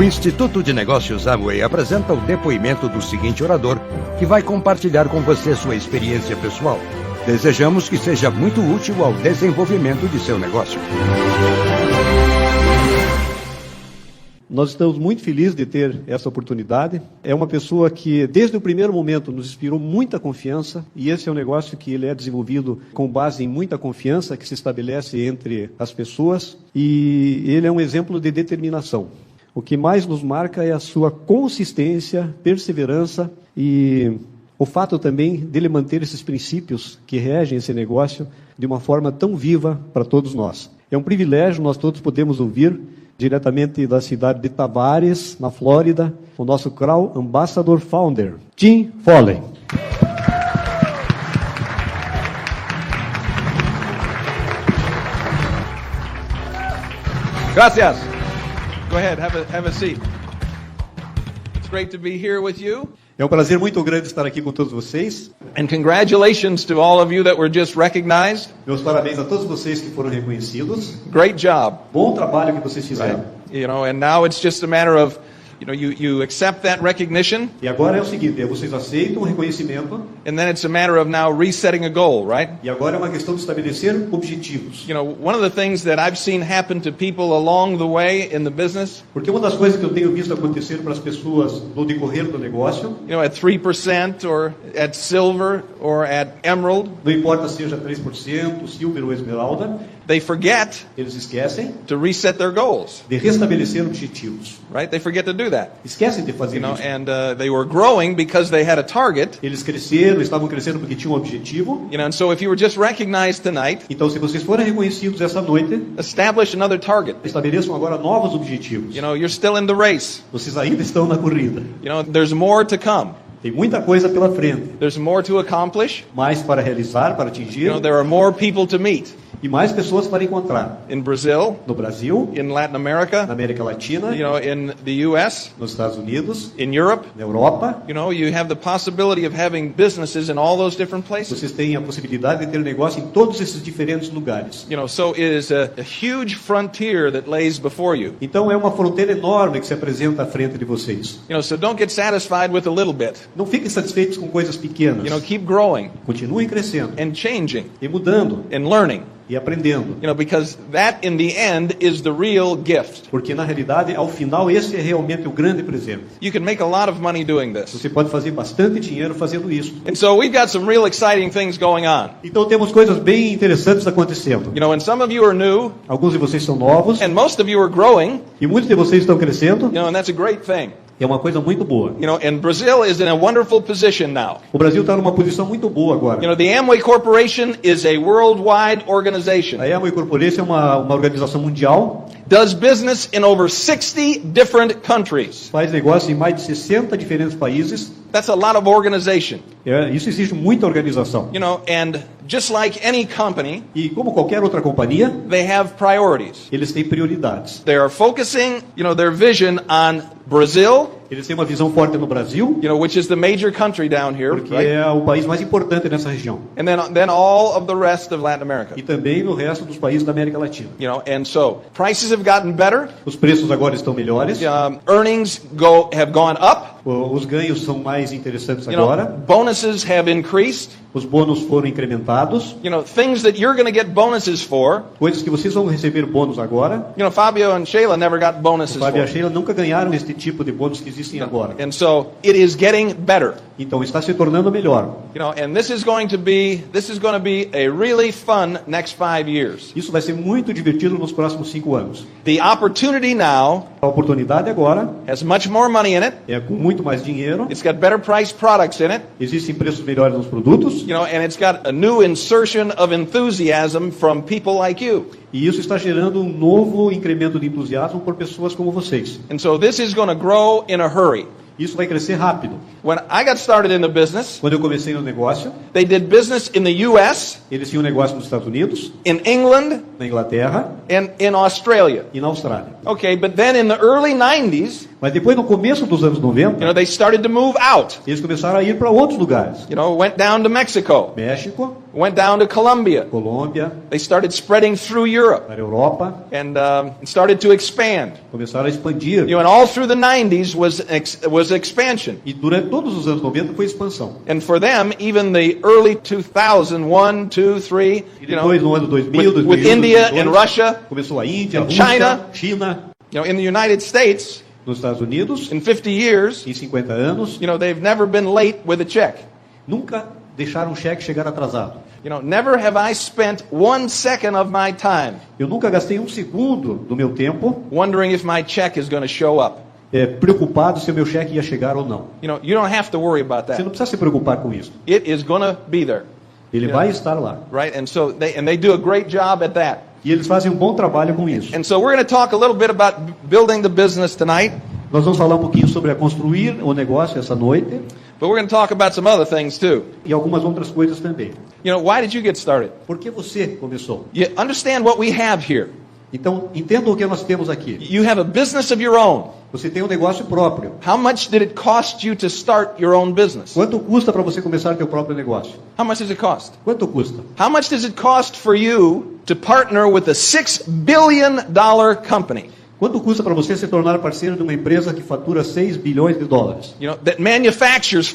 O Instituto de Negócios Amway apresenta o depoimento do seguinte orador, que vai compartilhar com você sua experiência pessoal. Desejamos que seja muito útil ao desenvolvimento de seu negócio. Nós estamos muito felizes de ter essa oportunidade. É uma pessoa que, desde o primeiro momento, nos inspirou muita confiança. E esse é um negócio que ele é desenvolvido com base em muita confiança que se estabelece entre as pessoas. E ele é um exemplo de determinação. O que mais nos marca é a sua consistência, perseverança e o fato também dele manter esses princípios que regem esse negócio de uma forma tão viva para todos nós. É um privilégio, nós todos podemos ouvir diretamente da cidade de Tavares, na Flórida, o nosso Crown Ambassador Founder, Tim Foley. Gracias. Go ahead, have a seat. It's great to be here with you. É um prazer muito grande estar aqui com todos vocês. And congratulations to all of you that were just recognized. Meus parabéns a todos vocês que foram reconhecidos. Great job. Bom trabalho que vocês fizeram. Right. You know, and now it's just a matter of, you accept that recognition. E agora é o seguinte, vocês aceitam o reconhecimento. And then it's a matter of now resetting a goal, right? E agora é uma questão de estabelecer objetivos. One of the things that I've seen happen to people along the way in the business. Porque uma das coisas que eu tenho visto acontecer para as pessoas no decorrer do negócio. At 3% or at silver or at emerald. Não importa seja 3%, silver ou esmeralda. They forget. Eles esquecem. To reset their goals. De restabelecer objetivos. Right? They forget to do that. Esquecem de fazer isso. And they were growing because they had a target. Eles cresceram, estavam crescendo porque tinham um objetivo. And so if you were just recognized tonight, então se vocês forem reconhecidos essa noite, establish another target. Estabeleçam agora novos objetivos. You're still in the race. Vocês ainda estão na corrida. There's more to come. Tem muita coisa pela frente. There's more to accomplish. Mais para realizar, para atingir. There are more people to meet. E mais pessoas para encontrar. In Brazil, no Brasil, in Latin America, na América Latina, in the US, nos Estados Unidos, in Europe, na Europa, you have the possibility of having businesses in all those different places. Vocês têm a possibilidade de ter negócio em todos esses diferentes lugares. So it is a huge frontier that lays before you. Então é uma fronteira enorme que se apresenta à frente de vocês. So don't get satisfied with a little bit. Não fiquem satisfeitos com coisas pequenas. Keep growing. Continuem crescendo. And changing. E mudando. And learning. E aprendendo. Because that in the end is the real gift. Porque na realidade, ao final, esse é realmente o grande presente. You can make a lot of money doing this. Você pode fazer bastante dinheiro fazendo isso. And so we've got some real exciting things going on. Então temos coisas bem interessantes acontecendo. And some of you are new. Alguns de vocês são novos. And most of you are growing. E muitos de vocês estão crescendo. And that's a great thing. É uma coisa muito boa. And Brazil is in a wonderful position now. O Brasil está numa posição muito boa agora. The Amway Corporation is a worldwide organization. A Amway Corporation é uma organização mundial. Does business in over 60 different countries. Faz negócio em mais de 60 diferentes países. That's a lot of organization. Isso exige muita organização. And just like any company, e como qualquer outra companhia, they have priorities. Eles têm prioridades. They are focusing, their vision on Brazil. Eles têm uma visão forte no Brasil, which is the major country down here, porque é o país mais importante nessa região. And then all of the rest of Latin America. E também no resto dos países da América Latina. And so prices have gotten better. Os preços agora estão melhores. Earnings have gone up. Os ganhos são mais interessantes agora. Bonuses have increased. Os bônus foram incrementados. Things that you're going to get bonuses for. Coisas que vocês vão receber bônus agora. Fabio and Sheila never got bonuses for. Fabio e Sheila nunca ganharam este tipo de bônus que existem agora. And so it is getting better. Então está se tornando melhor. And this is going to be a really fun next 5 years. Isso vai ser muito divertido nos próximos 5 anos. The opportunity now. A oportunidade agora. Has much more money in it. É com muito mais dinheiro. It's got better priced products in it. Existem preços melhores nos produtos. And it's got a new insertion of enthusiasm from people like you. E isso está gerando um novo incremento de entusiasmo por pessoas como vocês. And so this is going to grow in a hurry. Isso vai crescer rápido. When I got started in the business, quando eu comecei no negócio, they did business in the US, eles tinham negócio nos Estados Unidos, in England, na Inglaterra, and in Australia. E na Austrália. Okay, but then in the early 90s, Mas depois, no começo dos anos 90, they started to move out. eles começaram a ir para outros lugares. Went down to Mexico, México, went down to Colombia. Colômbia, They started spreading through Europe para a Europa, and started to expand. começaram a expandir. And all through the 90s was expansion. E durante todos os anos 90 foi expansão. And for them, even the early 2001, 2, 3, E depois, no ano 2000, with 2001, India 2002, and Russia, começou a Índia, and Rússia, China, in the United States, nos Estados Unidos, in 50 years, em 50 anos, they've never been late with a check. nunca deixaram um cheque chegar atrasado. Never have I spent 1 second of my time Eu nunca gastei um segundo do meu tempo wondering if my check is going to show up. preocupado se o meu cheque ia chegar ou não. You don't have to worry about Você that. não precisa se preocupar com isso. It is going to be there, Ele vai estar lá. right? And so they do a great job at that. E eles fazem um bom trabalho com isso. And so we're going to talk a little bit about building the business tonight, Nós vamos falar um pouquinho sobre a construir o negócio essa noite but we're going to talk about some other things too. e algumas outras coisas também. Why did you get started? Por que você começou? You understand what we have here. Então, entenda o que nós temos aqui. You have a business of your own. Você tem um negócio próprio. How much did it cost you to start your own business? Quanto custa para você começar teu próprio negócio? How much does it cost? Quanto custa? How much does it cost for you to partner with a $6 billion company? Quanto custa para você se tornar parceiro de uma empresa que fatura 6 bilhões de dólares? That manufactures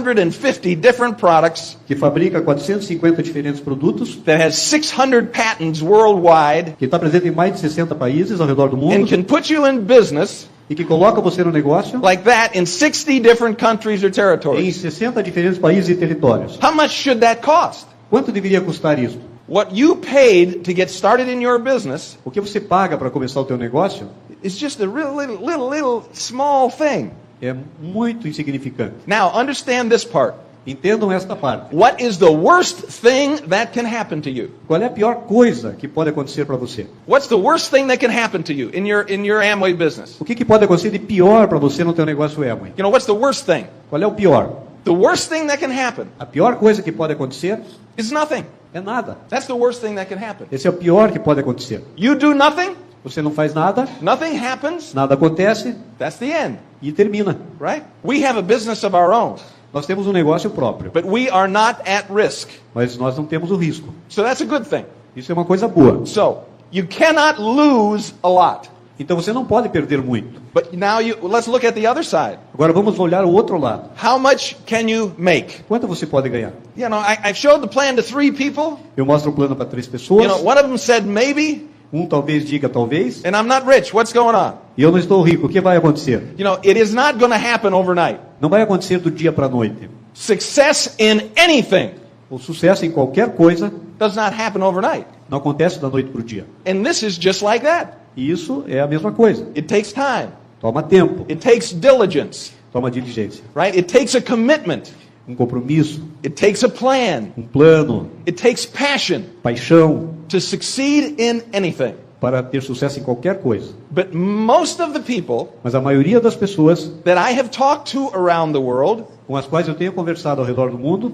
450 different products, Que fabrica 450 diferentes produtos, that has 600 patents worldwide, que está presente em mais de 60 países ao redor do and mundo can put you in business e que coloca você no negócio like that in 60 different countries or em territories. 60 diferentes países e territórios. How much should that cost? Quanto deveria custar isso? What you paid to get started in your business O que você paga para começar o teu negócio is just a real little small thing. é muito insignificante. Now, understand this part. Entendam esta parte. What is the worst thing that can happen to you? Qual é a pior coisa que pode acontecer para você? What's the worst thing that can happen to you in your Amway business? O que pode acontecer de pior para você no teu negócio Amway? What's the worst thing? Qual é o pior? The worst thing that can happen A pior coisa que pode acontecer is nothing. é nada. That's the worst thing that can happen. Esse é o pior que pode acontecer. You do nothing, Você não faz nada, nothing happens, nada acontece that's the end, e termina. right? We have a business of our own, Nós temos um negócio próprio, but we are not at risk. mas nós não temos o risco. So that's a good thing. Isso é uma coisa boa. So, you cannot lose a lot. Então você não pode perder muito. But now let's look at the other side. Agora vamos olhar o outro lado. How much can you make? Quanto você pode ganhar? I showed the plan to 3 people. Eu mostro o plano para 3 pessoas. One of them said maybe, Um talvez diga talvez. and I'm not rich. What's going on? E eu não estou rico. O que vai acontecer? It is not going to happen overnight. Não vai acontecer do dia para a noite. Success in anything O sucesso em qualquer coisa does not happen overnight. não acontece da noite para o dia. And this is just like that. E isso é a mesma coisa. It takes time. Toma tempo, It takes diligence, toma diligência, right? It takes a commitment. um compromisso, It takes a plan. um plano, It takes passion paixão to succeed in anything. para ter sucesso em qualquer coisa. But most of the people Mas a maioria das pessoas that I have talked to around the world, com as quais eu tenho conversado ao redor do mundo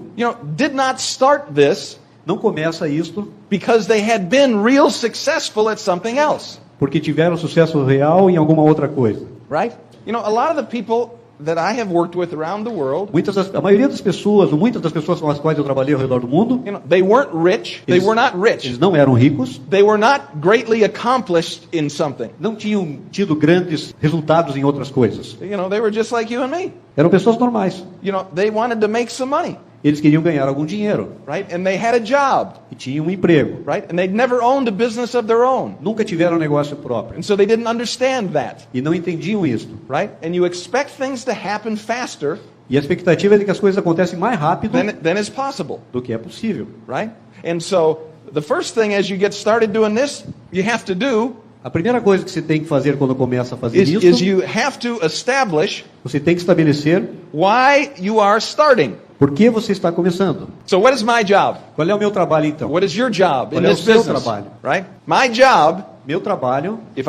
did not start this não começa isto because they had been real successful at something else, porque tiveram sucesso real em alguma outra coisa. right? A lot of the people that I have worked with around the world, A maioria das pessoas, ou muitas das pessoas com as quais eu trabalhei ao redor do mundo, they weren't rich. They were not rich. eles não eram ricos, They were not greatly accomplished in something. não tinham tido grandes resultados em outras coisas. They were just like you and me. Eram pessoas normais. They wanted to make some money, Eles queriam ganhar algum dinheiro right? And they had a job, e tinham um emprego. right? And they'd never owned a business of their own. Nunca tiveram um negócio próprio And so they didn't understand that, e não entendiam isto. right? And you expect things to happen faster E a expectativa é de que as coisas acontecem mais rápido than is possible, do que é possível. right? And so the first thing as you get started doing this, you have to do A primeira coisa que você tem que fazer quando começa a fazer is isso, you have to establish você tem que estabelecer why you are starting. por que você está começando. So what is my job? Qual é o meu trabalho então? What is your job in Qual é o this seu business? trabalho? Right? My job, Meu trabalho, if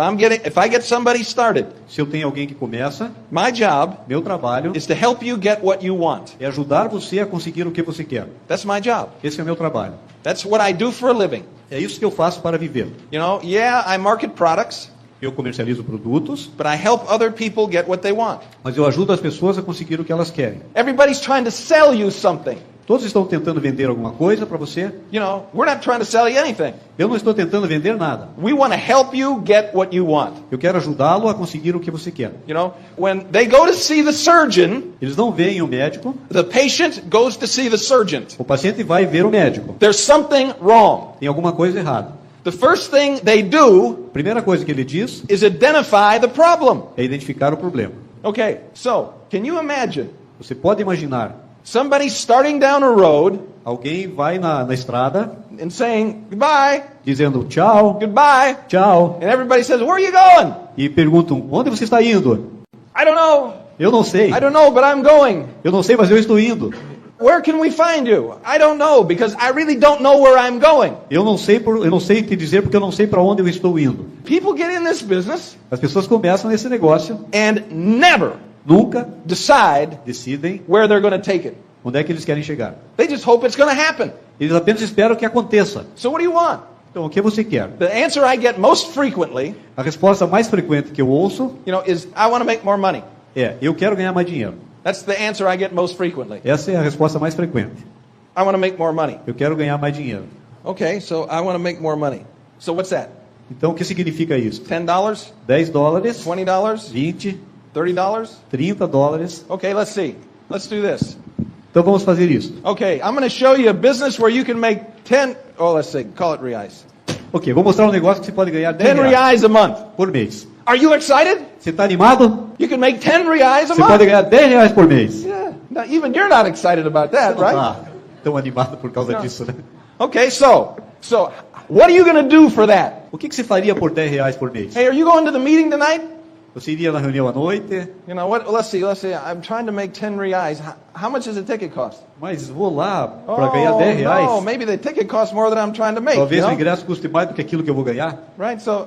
I get somebody started, se eu tenho alguém que começa, my job meu trabalho is to help you get what you want. é ajudar você a conseguir o que você quer. That's my job. Esse é o meu trabalho. That's what I do for a living. É isso que eu faço para viver. I market products. Eu comercializo produtos, but I help other people get what they want. mas eu ajudo as pessoas a conseguir o que elas querem. Everybody's trying to sell you something. Todos estão tentando vender alguma coisa para você. You know, we're not trying to sell you anything. Eu não estou tentando vender nada. We want to help you get what you want. Eu quero ajudá-lo a conseguir o que você quer. You know, when they go to see the surgeon, Eles não veem o médico, the patient goes to see the surgeon. o paciente vai ver o médico. There's something wrong. Tem alguma coisa errada. The first thing they do A primeira coisa que ele diz is identify the problem. é identificar o problema. Okay, so can you imagine Você pode imaginar, somebody starting down a road alguém vai na estrada and saying goodbye, dizendo tchau, goodbye, tchau, and everybody says, where are you going? e perguntam, onde você está indo? I don't know. Eu não sei. I don't know, but I'm going. Eu não sei, mas eu estou indo. Where can we find you? I don't know, because I really don't know where I'm going. Eu não sei te dizer porque eu não sei para onde eu estou indo. People get in this business As pessoas começam nesse negócio, and never nunca decide decidem where they're going to take it. onde é que eles querem chegar. They just hope it's going to happen. Eles apenas esperam que aconteça. So what do you want? Então, o que você quer? The answer I get most frequently, A resposta mais frequente que eu ouço is I want to make more money. é, eu quero ganhar mais dinheiro. That's the answer I get most frequently. Essa é a resposta mais frequente. I want to make more money. Eu quero ganhar mais dinheiro. Okay, so I want to make more money. So what's that? Então, o que significa isso? $10, $10, $20, 20, $30? $30. Okay, let's see. Let's do this. Então, vamos fazer isso. Okay, I'm going to show you a business where you can make 10, let's see, call it reais. Ok, vou mostrar um negócio que você pode ganhar 10 R$10 reais a month. por mês. Are you excited? Você está animado? You can make 10 reais a Você pode month. ganhar R$10 por mês. Yeah. Now, even you're not excited about that, Não right? tá tão animado por causa Não. disso, né? Okay, so what are you going to do for that? O que você faria por R$10 por mês? Hey, are you going to the meeting tonight? Você iria na reunião à noite? You know what? Let's see. I'm trying to make 10 reais. How much does the ticket cost? Mas vou lá para ganhar R$10. No, maybe the ticket costs more than I'm trying to make. Talvez you o know? ingresso custe mais do que aquilo que eu vou ganhar. Right? So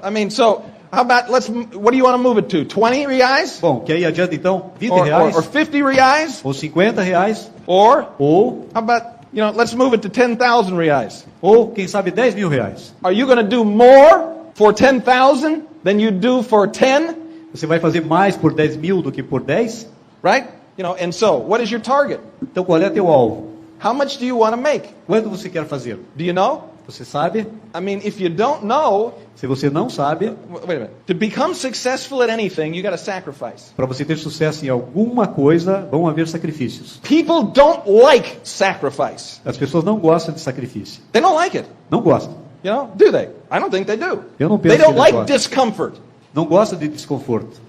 how about what do you want to move it to? 20 reais? Bom, quer ir adiante então? R$20? Or 50 reais? Ou R$50? Or Ou, how about, let's move it to 10,000 reais? ou quem sabe R$10.000? Are you going to do more for 10,000 than you do for 10? Você vai fazer mais por 10.000 do que por 10? Right? And so, what is your target? Então qual é teu alvo? How much do you want to make? Quanto você quer fazer? Do you know? Você sabe? If you don't know, Se você não sabe, wait a minute. To become successful at anything, you got to sacrifice. para você ter sucesso em alguma coisa, vão haver sacrifícios. People don't like sacrifice. As pessoas não gostam de sacrifício. They don't like it. Não gostam. Do they? I don't think they do. Eu não penso They don't que eles like gostam. discomfort. Não gostam de desconforto.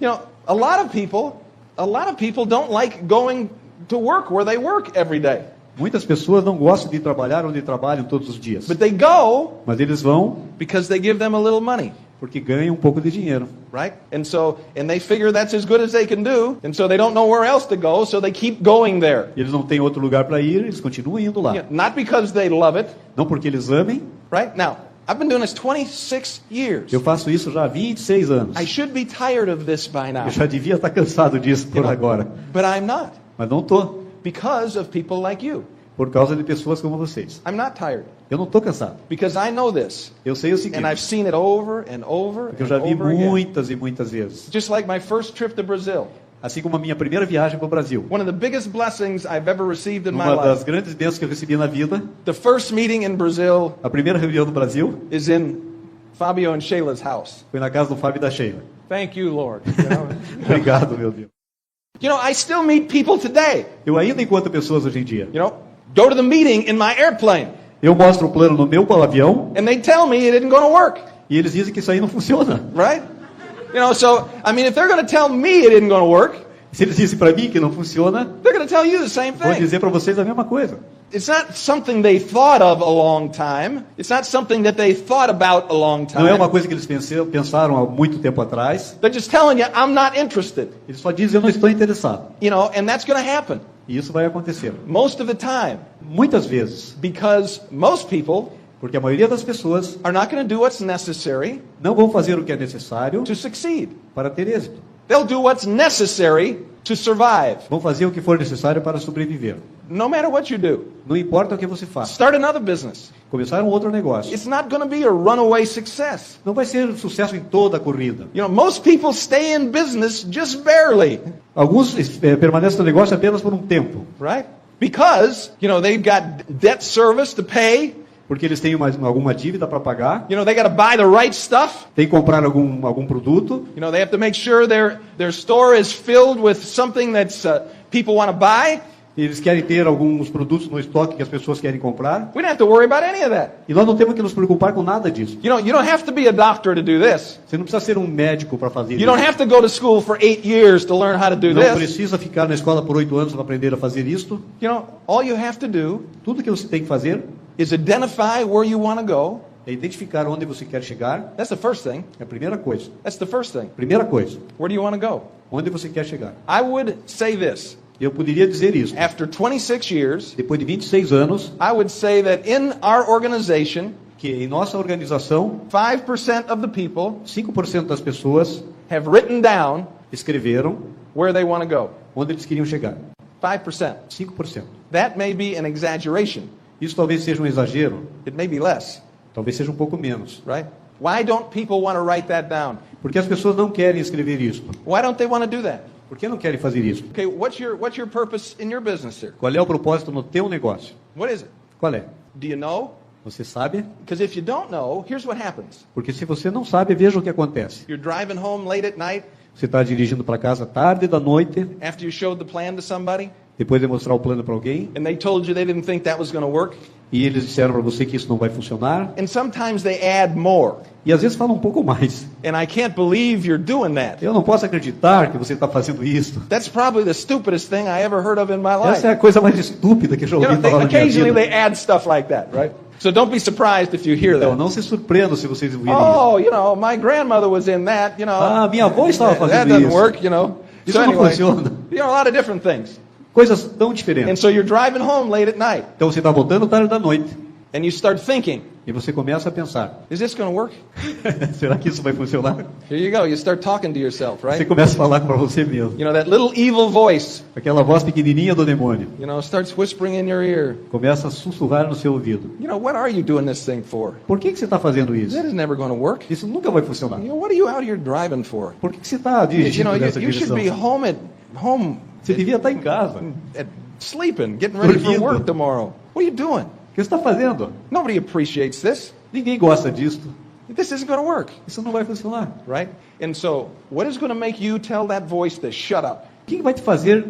A lot of people don't like going to work where they work every day. Muitas pessoas não gostam de trabalhar onde trabalham todos os dias. But they go Mas eles vão because they give them a little money. porque ganham um pouco de dinheiro. Right? And they figure that's as good as they can do, and so they don't know where else to go, so they keep going there. Eles não têm outro lugar para ir, eles continuam indo lá. Not because they love it, Não porque eles amem. right? Now, I've been doing this 26 years. Eu faço isso já há 26 anos. I should be tired of this by now, Eu já devia estar cansado disso por agora. but I'm not, Mas não tô, because of people like you. por causa de pessoas como vocês. I'm not tired, Eu não tô cansado. because I know this, Eu sei o and seguinte, I've seen it over and over porque eu and já vi over again. muitas e muitas vezes. Just like my first trip to Brazil. Assim como a minha primeira viagem para o Brasil. One of the biggest blessings I've ever received in my Uma das life. grandes bênçãos que eu recebi na vida, The first meeting in Brazil a primeira reunião no Brasil, is in Fabio and Shayla's house. foi na casa do Fábio e da Sheila. Thank you, Lord. Obrigado, meu Deus. I still meet people today. Eu ainda encontro pessoas hoje em dia. Go to the meeting in my airplane, Eu mostro o plano no meu avião and they tell me it isn't going to work. e eles dizem que isso aí não funciona. Right? If they're going to tell me it isn't going to work, Se eles dizem para mim que não funciona, they're going to tell you the same vou thing. dizer para vocês a mesma coisa. It's not something they thought of a long time. It's not something that they thought about a long Não é uma time. coisa que eles pensaram há muito tempo atrás. They're just telling you, I'm not interested. Eles só dizem, eu não estou interessado. And that's going to happen E isso vai acontecer. most of the time, Muitas vezes. because most people Porque a maioria das pessoas are not going to do what's necessary não vão fazer o que é necessário to succeed. para ter êxito. They'll do what's necessary to survive. Vão fazer o que for necessário para sobreviver. No matter what you do, Não importa o que você faça. start another business. Começar um outro negócio. It's not going to be a runaway success. Não vai ser um sucesso em toda a corrida. You know, most people stay in business just barely, Alguns permanecem no negócio apenas por um tempo. right? Because, you know, they've got debt service to pay. Porque eles têm alguma dívida para pagar. You know, they got to buy the right stuff. Tem que comprar algum produto. You know, they have to make sure their store is filled with something that's people want to buy. Eles querem ter alguns produtos no estoque que as pessoas querem comprar. We don't have to worry about any of that. E nós não temos que nos preocupar com nada disso. You know, you don't have to be a doctor to do this. Você não precisa ser um médico para fazer You isso. don't have to go to school for 8 years to learn how to do Não this. precisa ficar na escola por 8 anos para aprender a fazer isto. You know, all you have to do Tudo que você tem que fazer is identify where you want to go. é identificar onde você quer chegar. That's the first thing. É a primeira coisa. That's the first thing. Primeira coisa. Where do you want to go? Onde você quer chegar. I would say this. Eu poderia dizer isso. After 26 years, Depois de 26 anos, I would say that in our organization, que em nossa organização, 5% of the people 5% das pessoas have written down escreveram where they want to go. onde eles queriam chegar. 5%. 5%. That may be an exaggeration. Isso talvez seja um exagero. It may be less, Talvez seja um pouco menos. right? Why don't people want to write that down? Porque as pessoas não querem escrever isso. Why don't they want to do that? Por que não querem fazer isso? Okay, what's your purpose in your business here? Qual é o propósito no teu negócio? What is it? Qual é? Do you know? Você sabe? Because if you don't know, here's what happens. Porque se você não sabe, veja o que acontece. You're driving home late at night Você está dirigindo para casa tarde da noite, after you showed the plan to somebody, depois de mostrar o plano para alguém, and they told you they didn't think that was going to work. e eles disseram para você que isso não vai funcionar. And sometimes they add more. E às vezes falam um pouco mais. And I can't believe you're doing that. Eu não posso acreditar que você está fazendo isso. That's probably the stupidest thing I ever heard of in my life. Essa é a coisa mais estúpida que eu já You ouvi know, falar na minha occasionally vida. they add stuff like that, right? So don't be surprised if you hear Então, that. não se surpreendam se vocês ouvirem isso. Oh, you know, my grandmother was in that, you know. Ah, minha avó estava That fazendo doesn't isso. work, you know. Isso So não anyway, funciona. you know, a lot of different things. Coisas tão And diferentes. so you're driving home late at night, Então você está voltando tarde da noite and you start thinking, e você começa a pensar: is this going to work? será que isso vai funcionar? Here you go. You start talking to yourself, Você right? começa a falar para você mesmo. You know, that little evil voice, Aquela voz pequenininha do demônio you know, starts whispering in your ear. começa a sussurrar no seu ouvido. You know, what are you doing this thing for? Por que você está fazendo isso? That is never going to work. Isso nunca vai funcionar. You know, what are you out here driving for? Por que você está You dirigindo know, nessa you should direção? be home Você devia estar em casa. O sleeping, getting ready for Dormindo. work tomorrow. What are you doing? que você está fazendo? Nobody appreciates this. Ninguém gosta disso. This isn't going to work, Isso não vai funcionar. right? And so, what is going to make you tell that voice to shut up? O que vai te fazer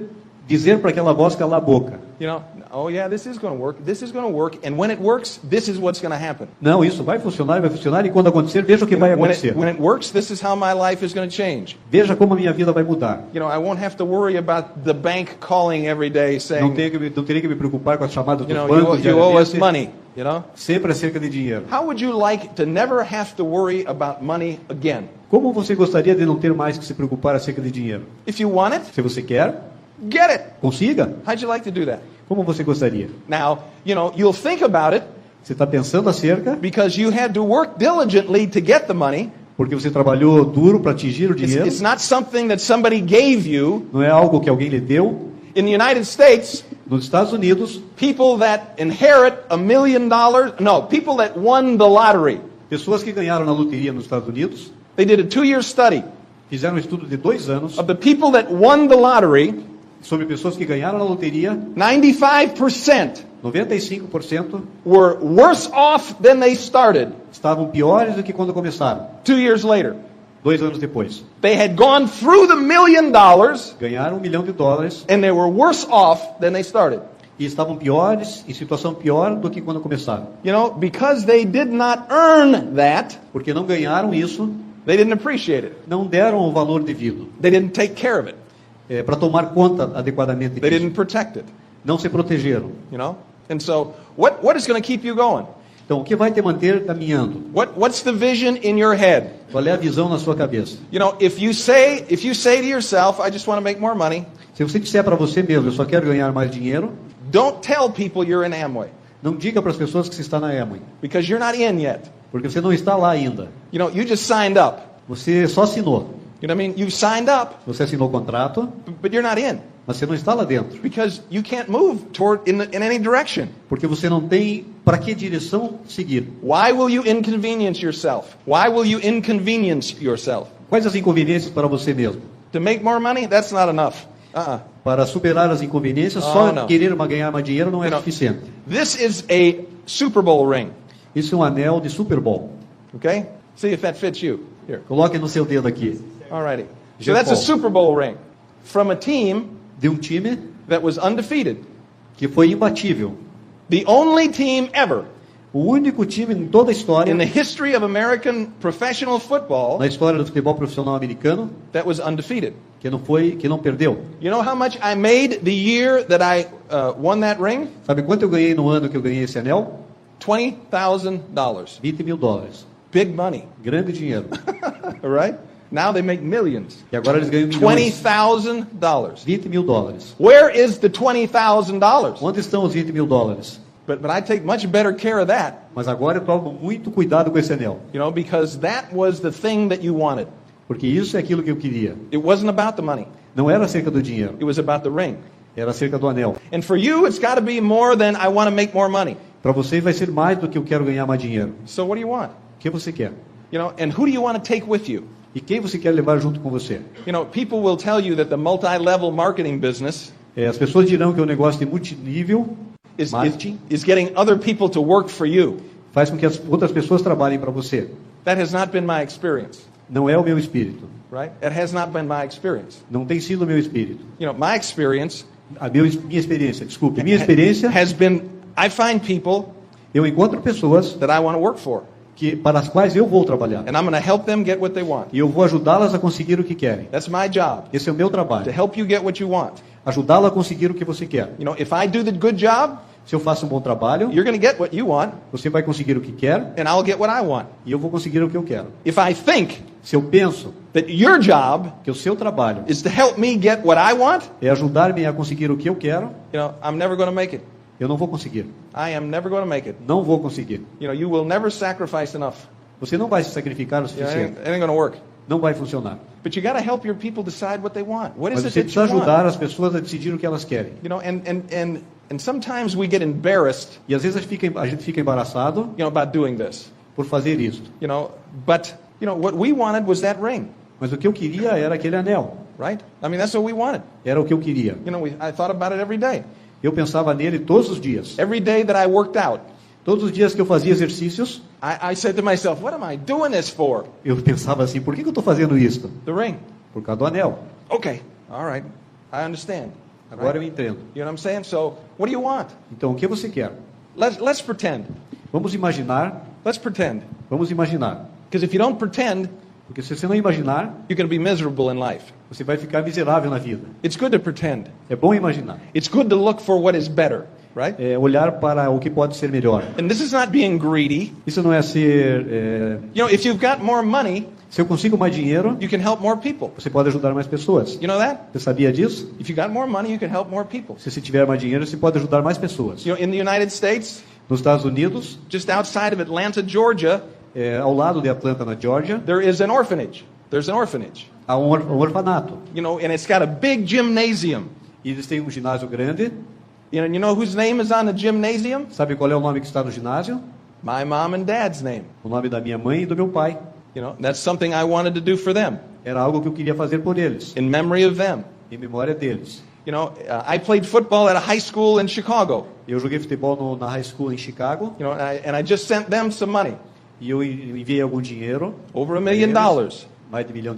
dizer para aquela voz calar a boca? You know, oh yeah, this is going to work. This is going to work. And when it works, this is what's going to happen. Não, isso vai funcionar, e quando acontecer, veja o que vai When acontecer. it works, this is how my life is going to change. Veja como a minha vida vai mudar. You know, I won't have to worry about the bank calling every day Não saying, terei que me preocupar com as chamadas you dos know, bancos you owe us diariamente, money, you know? sempre acerca de dinheiro. How would you like to never have to worry about money again? Como você gostaria de não ter mais que se preocupar acerca de dinheiro? If you want it, Se você quer, get it. consiga. How'd you like to do that? Como você gostaria? Now, you know, you'll think about it Você está pensando acerca, because you had to work diligently to get the money. porque você trabalhou duro para atingir o dinheiro. It's not something that somebody gave you. Não é algo que alguém lhe deu. In the United States, Nos Estados Unidos, people that inherit $1 million, no, people that won the lottery, pessoas que ganharam na loteria nos Estados Unidos they did a 2-year study fizeram um estudo de 2 anos of the people that won the lottery. sobre pessoas que ganharam na loteria. 95% 95% were worse off than they started estavam piores do que quando começaram. 2 years later. 2 anos depois, They had gone through the $1 million ganharam $1 milhão and they were worse off than they started. e estavam piores, em situação pior do que quando começaram. You know, because they did not earn that, Porque não ganharam isso, they didn't appreciate it. não deram o valor devido. They didn't take care of it. Para tomar conta adequadamente They disso. didn't protect it, Não se protegeram. you know? And so, what is going to keep you going? Então, o que vai te manter caminhando? What's the vision in your head? Qual é a visão na sua cabeça? You know, if you say to yourself, I just want to make more money, Se você disser para você mesmo, eu só quero ganhar mais dinheiro, don't tell people you're in Amway, não diga para as pessoas que você está na Amway, because you're not in yet. porque você não está lá ainda. You know, you just signed up. Você só assinou. You know what I mean? You've signed up, Você assinou o contrato, but you're not in. Mas você não está lá dentro. Because you can't move toward in any direction. Porque você não tem para que direção seguir. Why will you inconvenience yourself? Why will you inconvenience yourself? Quais as inconveniências para você mesmo? To make more money? That's not enough. Para superar as inconveniências, só querer ganhar mais dinheiro não é suficiente. This is a Super Bowl ring. Isso é um anel de Super Bowl. Okay? See if that fits you. Here. Coloque no seu dedo aqui. Alrighty. So that's a Super Bowl ring from a team de um time that was undefeated. Que foi imbatível. The only team ever. O único time em toda a história. In the history of American professional football. Na história do futebol profissional americano. That was undefeated. Que não perdeu. You know how much I made the year that I won that ring? Sabe quanto eu ganhei no ano que eu ganhei esse anel? $20,000. $20,000. Big money. Grande dinheiro. All right? Now they make millions. E agora eles ganham milhões. $20,000. $20,000. Where is the $20,000? Onde estão os $20,000? But I take much better care of that. Mas agora eu tomo muito cuidado com esse anel. You know, because that was the thing that you wanted. Porque isso é aquilo que eu queria. It wasn't about the money. Não era acerca do dinheiro. It was about the ring. Era acerca do anel. And for you, it's got to be more than I want to make more money. Para você vai ser mais do que eu quero ganhar mais dinheiro. So what do you want? O que você quer? You know, and who do you want to take with you? E quem você quer levar junto com você? You know, people will tell you that the multi-level marketing business as pessoas dirão que o negócio de multinível is getting other people to work for you. Faz com que as outras pessoas trabalhem para você. That has not been my experience. Não é o meu espírito. Right? It has not been my experience. Não tem sido o meu espírito. You know, my experience. Minha experiência, desculpe. Minha experiência has been. I find people. Eu encontro pessoas that I want to work for. Para as quais eu vou trabalhar. And I'm going to help them get what they want. E eu vou ajudá-las a conseguir o que querem. That's my job. Esse é o meu trabalho. To help you get what you want. Ajudá-la a conseguir o que você quer. You know, if I do the good job, se eu faço um bom trabalho, you're going to get what you want. Você vai conseguir o que quer. And I'll get what I want. E eu vou conseguir o que eu quero. If I think se eu penso that your job que o seu trabalho is to help me get what I want, é ajudar-me a conseguir o que eu quero, you know, I'm never going to make it. Eu não vou conseguir. I am never going to make it. Não vou conseguir. You know, you will never sacrifice enough. Você não vai se sacrificar o suficiente. It ain't going to work. Não vai funcionar. But you got to help your people decide what they want. What is Mas it você that precisa you ajudar want? as pessoas a decidir o que elas querem. You know, and sometimes we get embarrassed. E às vezes a gente fica embaraçado. You know, about doing this. Por fazer isso. You know, but you know what we wanted was that ring. Mas o que eu queria era aquele anel. Right? I mean, that's what we wanted. Era o que eu queria. You know, I thought about it every day. Eu pensava nele todos os dias. Every day that I worked out. Todos os dias que eu fazia exercícios, I said to myself, what am I doing this for? Eu pensava assim, por que eu estou fazendo isso? The ring. Por causa do anel. Okay, all right, I understand. Agora eu entendo. You know what I'm saying? So, what do you want? Então, o que você quer? Let's pretend. Vamos imaginar. Let's pretend. Vamos imaginar. Because if you don't pretend, porque se você não imaginar, you're going to be miserable in life. Você vai ficar miserável na vida. It's good to pretend. É bom imaginar. It's good to look for what is better. Right? É olhar para o que pode ser melhor. And this is not being greedy. Isso não é ser. You know, if you've got more money, se eu consigo mais dinheiro, you can help more people. Você pode ajudar mais pessoas. You know that? Você sabia disso? If you got more money, you can help more people. Se você tiver mais dinheiro, você pode ajudar mais pessoas. You know, in the United States, nos Estados Unidos, just outside of Atlanta, Georgia, ao lado de Atlanta, na Georgia, there is an orphanage. There's an orphanage. Há um orfanato. You know, and it's got a big gymnasium. E eles têm um ginásio grande. You know whose name is on the gymnasium? Sabe qual é o nome que está no ginásio? My mom and dad's name. O nome da minha mãe e do meu pai. You know, that's something I wanted to do for them. Era algo que eu queria fazer por eles. In memory of them. Em memória deles. You know, I played football at a high school in Chicago. Eu joguei futebol na high school em Chicago. You know, and I just sent them some money. E eu enviei algum dinheiro. Over $1 million. Mais de $1 milhão.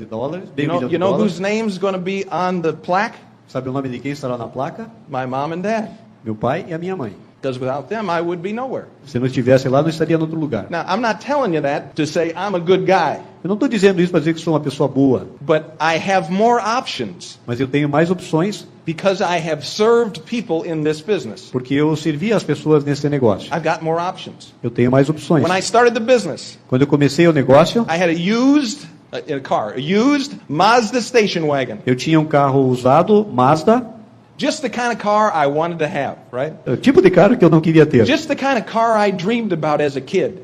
Bem you know, you know whose name's going to be on the plaque? Sabe o nome de quem estará na placa? My mom and dad. Meu pai e a minha mãe. Because without them, I would be nowhere. Se não estivesse lá, não estaria em outro lugar. Now, I'm not telling you that to say I'm a good guy. Eu não estou dizendo isso para dizer que sou uma pessoa boa. But I have more options. Mas eu tenho mais opções. Because I have served people in this business. Porque eu servi as pessoas nesse negócio. I've got more options. Eu tenho mais opções. When I started the business, quando eu comecei o negócio, I had a used Mazda station wagon. Eu tinha um carro usado, Mazda. Just the kind of car I wanted to have, right? O tipo de carro que eu não queria ter. Just the kind of car I dreamed about as a kid.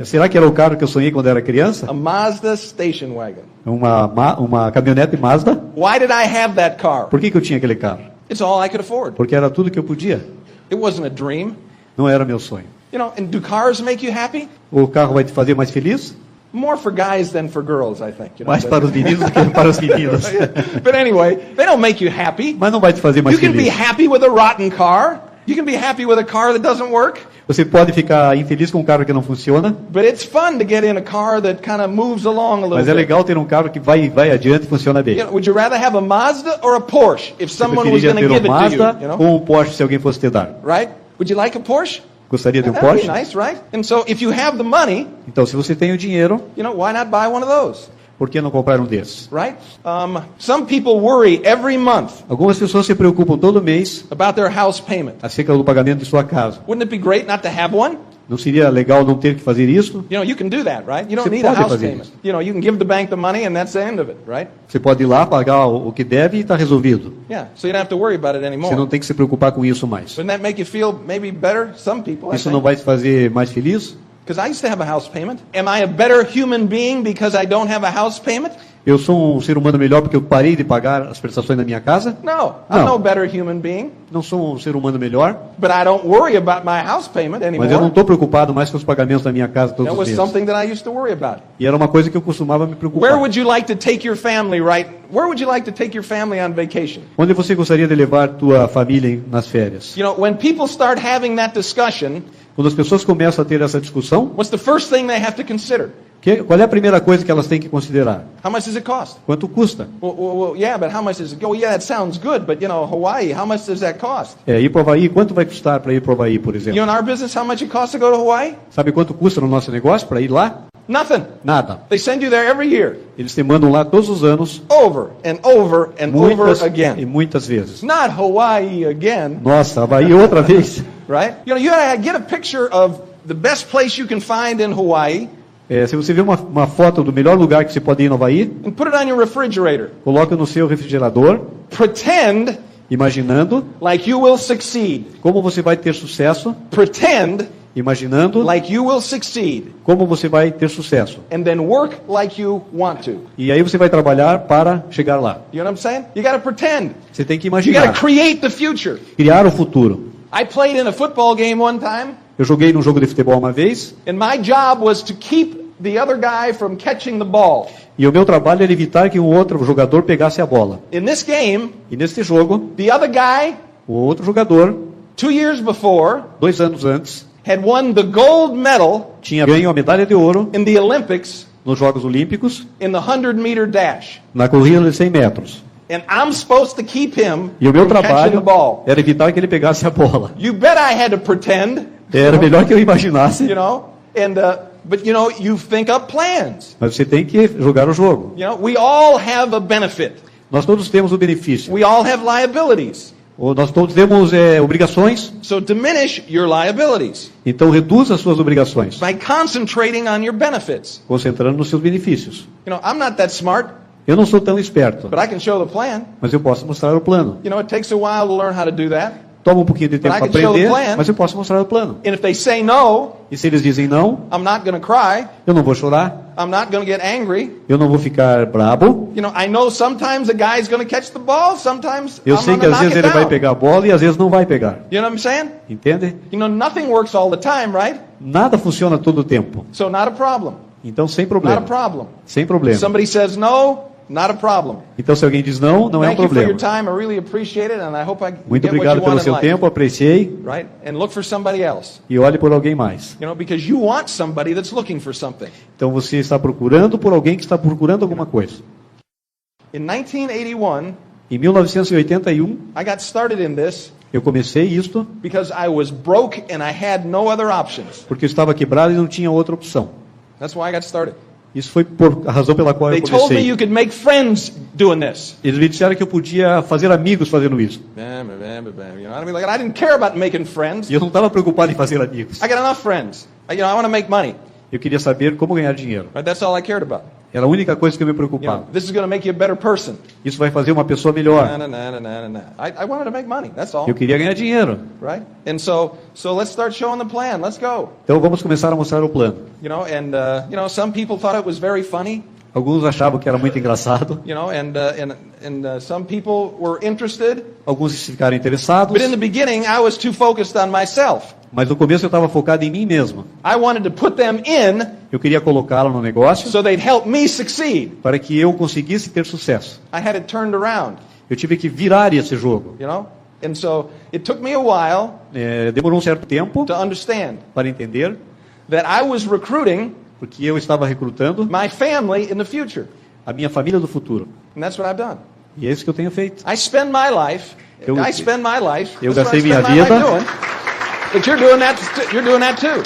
Será que era o carro que eu sonhei quando era criança? A Mazda station wagon. Uma caminhonete Mazda. Why did I have that car? Por que eu tinha aquele carro? It's all I could afford. porque era tudo que eu podia. It wasn't a dream. Não era meu sonho. You know, and do cars make you happy? O carro vai te fazer mais feliz? More for guys than for girls, I think. You know, Mais para os meninos do que para as meninas. But anyway, they don't make you happy. Mas não vai te fazer mais You can be feliz. happy with a rotten car. You can be happy with a car that doesn't work. Você pode ficar infeliz com um carro que não funciona, But it's fun to get in a car that kind of moves along a little mas é bit. legal ter um carro que vai adiante e funciona bem. You know, would you rather have a Mazda or a Porsche if Você someone was preferiria going to ter give um it to you? Mazda You know, ou um Porsche se alguém fosse te dar? right? Would you like a Porsche? Gostaria de um That'd Porsche? be nice, right? And so if you have the money, Então, se você tem o dinheiro, you know, why not buy one of those, por que não comprar um desses? right? Some people worry every month Algumas pessoas se preocupam todo mês about their house payment. acerca do pagamento de sua casa. Wouldn't it be great not to have one? Não seria legal não ter que fazer isso? You know, you can do that, right? You don't Você need a pode house fazer payment. isso. You know, you can give the bank the money and that's the end of it, right? Você pode ir lá, pagar o que deve e está resolvido. Yeah, so you don't have to worry about it Você não anymore. tem que se preocupar com isso mais. Wouldn't that make you feel maybe better? Some people, I Isso não think. vai te fazer mais feliz? Because I used to have a house payment. Am I a better human being because I don't have a house payment? Eu sou um ser humano melhor porque eu parei de pagar as prestações da minha casa? No, I'm No. no better human being. Não sou um ser humano melhor, But I don't worry about my house payment anymore. mas eu não estou preocupado mais com os pagamentos da minha casa todos That os was meses. something that I used to worry about. E era uma coisa que eu costumava me Where preocupar. would you like to take your family Where would you like to take your family on vacation? Onde você gostaria de levar tua família nas férias? You know, when people start having that discussion, Quando as pessoas começam a ter essa discussão, what's the first thing they have to consider? qual é a primeira coisa que elas têm que considerar? How much does it cost? Quanto custa? Well, yeah, but how much does it go? Yeah, that sounds good, but you know, Hawaii, how much does that cost? Ir para o Havaí, quanto vai custar para ir para o Havaí, por You exemplo? know, in our business, how much it costs to go to Hawaii? Sabe quanto custa no nosso negócio para ir lá? Nothing. Nada. They send you there every year, Eles te mandam lá todos os anos, over and over and muitas over e again. muitas vezes. Not Hawaii again, Nossa, Havaí outra vez. right? You know, you gotta get a picture of the best place you can find in Hawaii Se você vê uma foto do melhor lugar que você pode ir no Havaí, and put it on your refrigerator. coloca no seu refrigerador, Pretend imaginando like you will succeed. como você vai ter sucesso, Pretend imaginando like you will succeed. como você vai ter sucesso. And then work like you want to. E aí você vai trabalhar para chegar lá. You know what I'm saying? You gotta pretend. Você tem que You gotta imaginar, create the future. criar o futuro. I played in a football game one time, Eu joguei num jogo de futebol uma vez, and my job was to keep the other guy from catching the ball. e o meu trabalho era evitar que um outro jogador pegasse a bola. In this game, E neste jogo, the other guy, o outro jogador, 2 years before, 2 anos antes, had won the gold medal tinha ganho a medalha de ouro in the Olympics nos Jogos Olímpicos, in the 100-meter dash. na corrida de 100 metros. And I'm supposed to keep him E o meu from catching the trabalho ball. era evitar que ele pegasse a bola. You bet I had to pretend, Era melhor que eu imaginasse, you know, and but you know, you think up plans. mas você tem que jogar o jogo. You know, we all have a benefit. Nós todos temos o benefício. We all have liabilities. Nós todos temos obrigações, So diminish your liabilities então reduza as suas obrigações, by concentrating on your benefits. concentrando nos seus benefícios. You know, I'm not that smart, Eu não sou tão esperto, but I can show the plan. mas eu posso mostrar o plano. You know, it takes a while to learn how to do that. Toma um pouquinho de tempo But I para can show the aprender, plan. mas eu posso mostrar o plano. And if they say no, E se eles dizem não, I'm not going to cry. eu não vou chorar, I'm not going to get angry. eu não vou ficar brabo. You know, I know sometimes a guy's going to catch the ball, sometimes Eu I'm sei going que to às knock vezes it ele vai down. pegar a bola e às vezes não vai pegar. You know what I'm saying? Entende? You know, nothing works all the time, right? Nada funciona todo o tempo. So not a problem. Então, sem Not a problema. problem. Sem problema. Somebody says no, not a problem. Então, se alguém diz não, não é um Thank you for your problema. time. I really appreciate it, and I hope I Muito get what obrigado you pelo want in seu life. tempo, apreciei. Right? And look for somebody else. E olhe por alguém mais. You know, because you want somebody that's looking for something. Então, você está procurando por alguém que está procurando alguma coisa. In 1981, Em 1981, I got started in this eu comecei isto because I was broke and I had no other options. porque eu estava quebrado e não tinha outra opção. That's why I got started. Isso foi por a razão pela qual They eu told me comecei. you could make friends doing this. Eles me disseram que eu podia fazer amigos fazendo isso. You know what I mean? Like, I didn't care about making friends. E eu não estava preocupado em fazer amigos. I got enough friends. I want to make money. Eu queria saber como ganhar dinheiro. Right? That's all I cared about. Era a única coisa que eu me You know, preocupava. this is going to make you a better person. Isso vai fazer uma pessoa melhor. I wanted to make money. That's all. Eu queria ganhar dinheiro. Right? And so let's start showing the plan. Let's go. Então vamos começar a mostrar o plano. You know, and some people thought it was very funny. Alguns achavam que era muito engraçado. You know, and some people were interested. Alguns ficaram interessados. But in the beginning, I was too focused on myself. Mas no começo eu estava focado em mim mesmo. I wanted to put them in. Eu queria colocá-lo no negócio. So they'd help me succeed. Para que eu conseguisse ter sucesso. I had it turned around. Eu tive que virar esse jogo. You know, and so it took me a while. Demorou um certo tempo. To understand. Para entender. That I was recruiting. Porque eu estava recrutando. My family in the future. A minha família do futuro. And that's what I've done. E é isso que eu tenho feito. I spend my life. Eu gastei minha vida. But you're doing that too.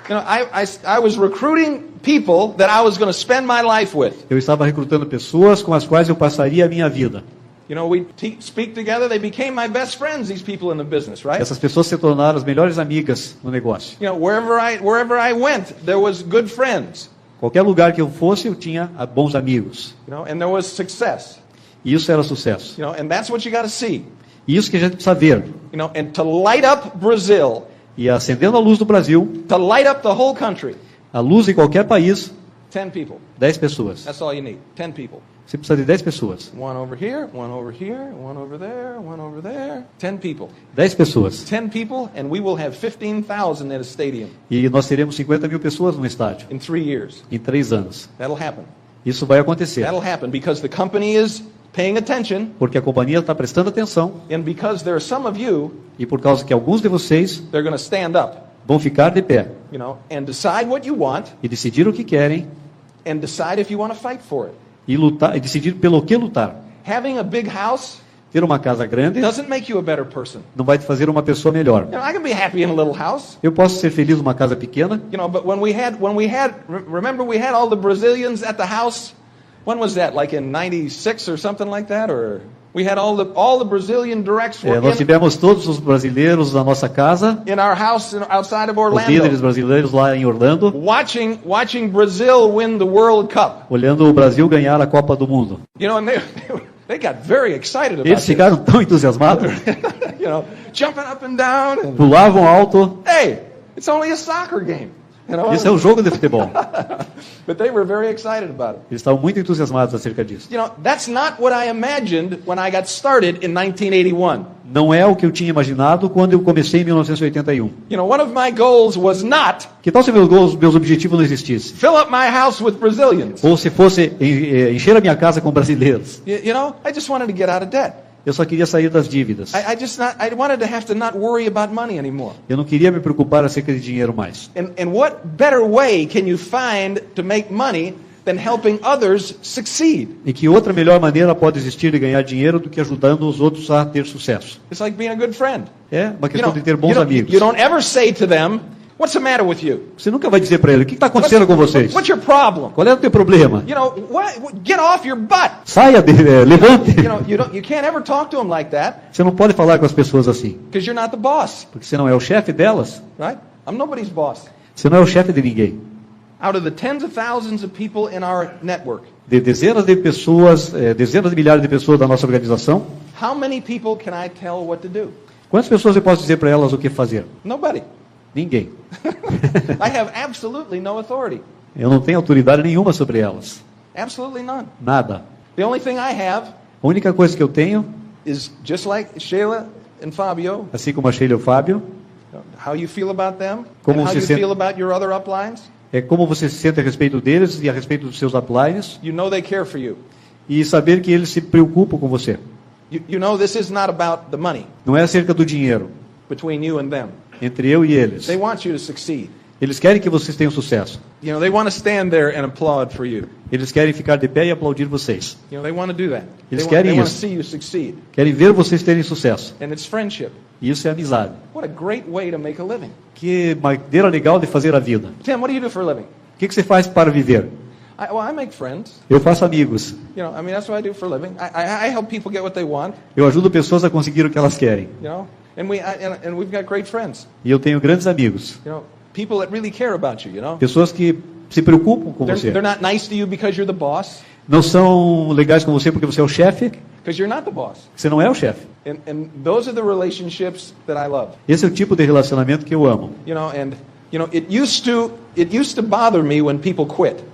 You know, I was recruiting people that I was going to spend my life with. Eu estava recrutando pessoas com as quais eu passaria a minha vida. You know, we speak together. They became my best friends. These people in the business, right? Essas pessoas se tornaram as melhores amigas no negócio. You know, wherever I went, there was good friends. Qualquer lugar que eu fosse, eu tinha bons amigos. You know, and there was success. E isso era sucesso. You know, and that's what you got to see. E isso que a gente precisa ver. You know, and to light up Brazil. E acendendo a luz do Brasil. To light up the whole country. A luz em qualquer país. 10 people. 10 pessoas. That's all you need. 10 people. Você precisa de 10 pessoas. One over here, one over here, one over there, one over there. 10 people. 10 pessoas. 10 people, and we will have 15,000 at a stadium. E nós teremos 50 mil pessoas no estádio. In 3 years. Em 3 anos. That'll happen. Isso vai acontecer. That'll happen because the company is paying attention. Porque a companhia está prestando atenção. And because there are some of you. E por causa que alguns de vocês. They're going to stand up. Vão ficar de pé. You know, and decide what you want. E decidir o que querem. And decide if you want to fight for it. E lutar, e decidir pelo que lutar. Having a big house. Ter uma casa grande. Doesn't make you a better person. Não vai te fazer uma pessoa melhor. You know, I can be happy in a little house. Eu posso ser feliz numa casa pequena. You know, but when we had remember we had all the Brazilians at the house. When was that? Like in 96 or something like that, or we had all the Brazilian directs. Nós tivemos todos os brasileiros na nossa casa. In our house outside of Orlando. Os líderes brasileiros lá em Orlando. Watching Brazil win the World Cup. Olhando o Brasil ganhar a Copa do Mundo. You know, and they got very excited about Eles ficaram tão entusiasmados. You know, jumping up and down. And, pulavam alto. Hey, it's only a soccer game. You know? Isso é um jogo de futebol. But they were very excited about it. Eles estavam muito entusiasmados acerca disso. You know, that's not what I imagined when I got started in 1981. Não é o que eu tinha imaginado quando eu comecei em 1981. You know, one of my goals was not. Que tal se meus objetivos não existissem? Fill up my house with Brazilians. Ou se fosse encher a minha casa com brasileiros. You know, I just wanted to get out of debt. Eu só queria sair das dívidas. I wanted to have to not worry about money anymore. Eu não queria me preocupar acerca de dinheiro mais. And what better way can you find to make money than helping others succeed? E que outra melhor maneira pode existir de ganhar dinheiro do que ajudando os outros a ter sucesso? It's like being a good friend. É uma questão de ter bons amigos. You don't ever say to them, "What's the matter with you?" Você nunca vai dizer para ele, o que está acontecendo com vocês? What's your problem? Qual é o teu problema? You know, get off your butt. Saia levante. You can't ever talk to them like that. Você não pode falar com as pessoas assim. Because you're not the boss. Porque você não é o chefe delas. Right? I'm nobody's boss. Você não é o chefe de ninguém. Out of the tens of thousands of people in our network. De dezenas de pessoas, dezenas de milhares de pessoas da nossa organização. How many people can I tell what to do? Quantas pessoas eu posso dizer para elas o que fazer? Nobody. Ninguém. I have absolutely no authority. Eu não tenho autoridade nenhuma sobre elas. Absolutely none. Nada. The only thing I have a única coisa que eu tenho is just like Sheila and Fabio. Assim como a Sheila e o Fábio. How you feel about them? Como and how você you feel about your other uplines? É como você se sente a respeito deles e a respeito dos seus uplines. You know they care for you. E saber que eles se preocupam com você. You know this is not about the money. Não é acerca do dinheiro. Between you and them. Entre eu e eles. They want you to succeed. Eles querem que vocês tenham sucesso. You know, they want to stand there and applaud for you. Eles querem ficar de pé e aplaudir vocês. You know, they want to do that. Eles querem they want to isso. see you succeed. Querem ver vocês terem sucesso. And it's friendship. E isso é amizade. What a great way to make a living. Que maneira legal de fazer a vida. Tim, what do you do for a living? O que você faz para viver? I make friends. Eu faço amigos. You know, I mean that's what I do for a living. I help people get what they want. Eu ajudo pessoas a conseguir o que elas querem. You know, and we've got great friends. E eu tenho grandes amigos. You know, people that really care about you. You know. Pessoas que se preocupam com você. They're not nice to you because you're the boss. Não são legais com você porque você é o chefe. Because you're not the boss. Você não é o chefe. And those are the relationships that I love. Esse é o tipo de relacionamento que eu amo. You know, and you know, it used to bother me when people quit.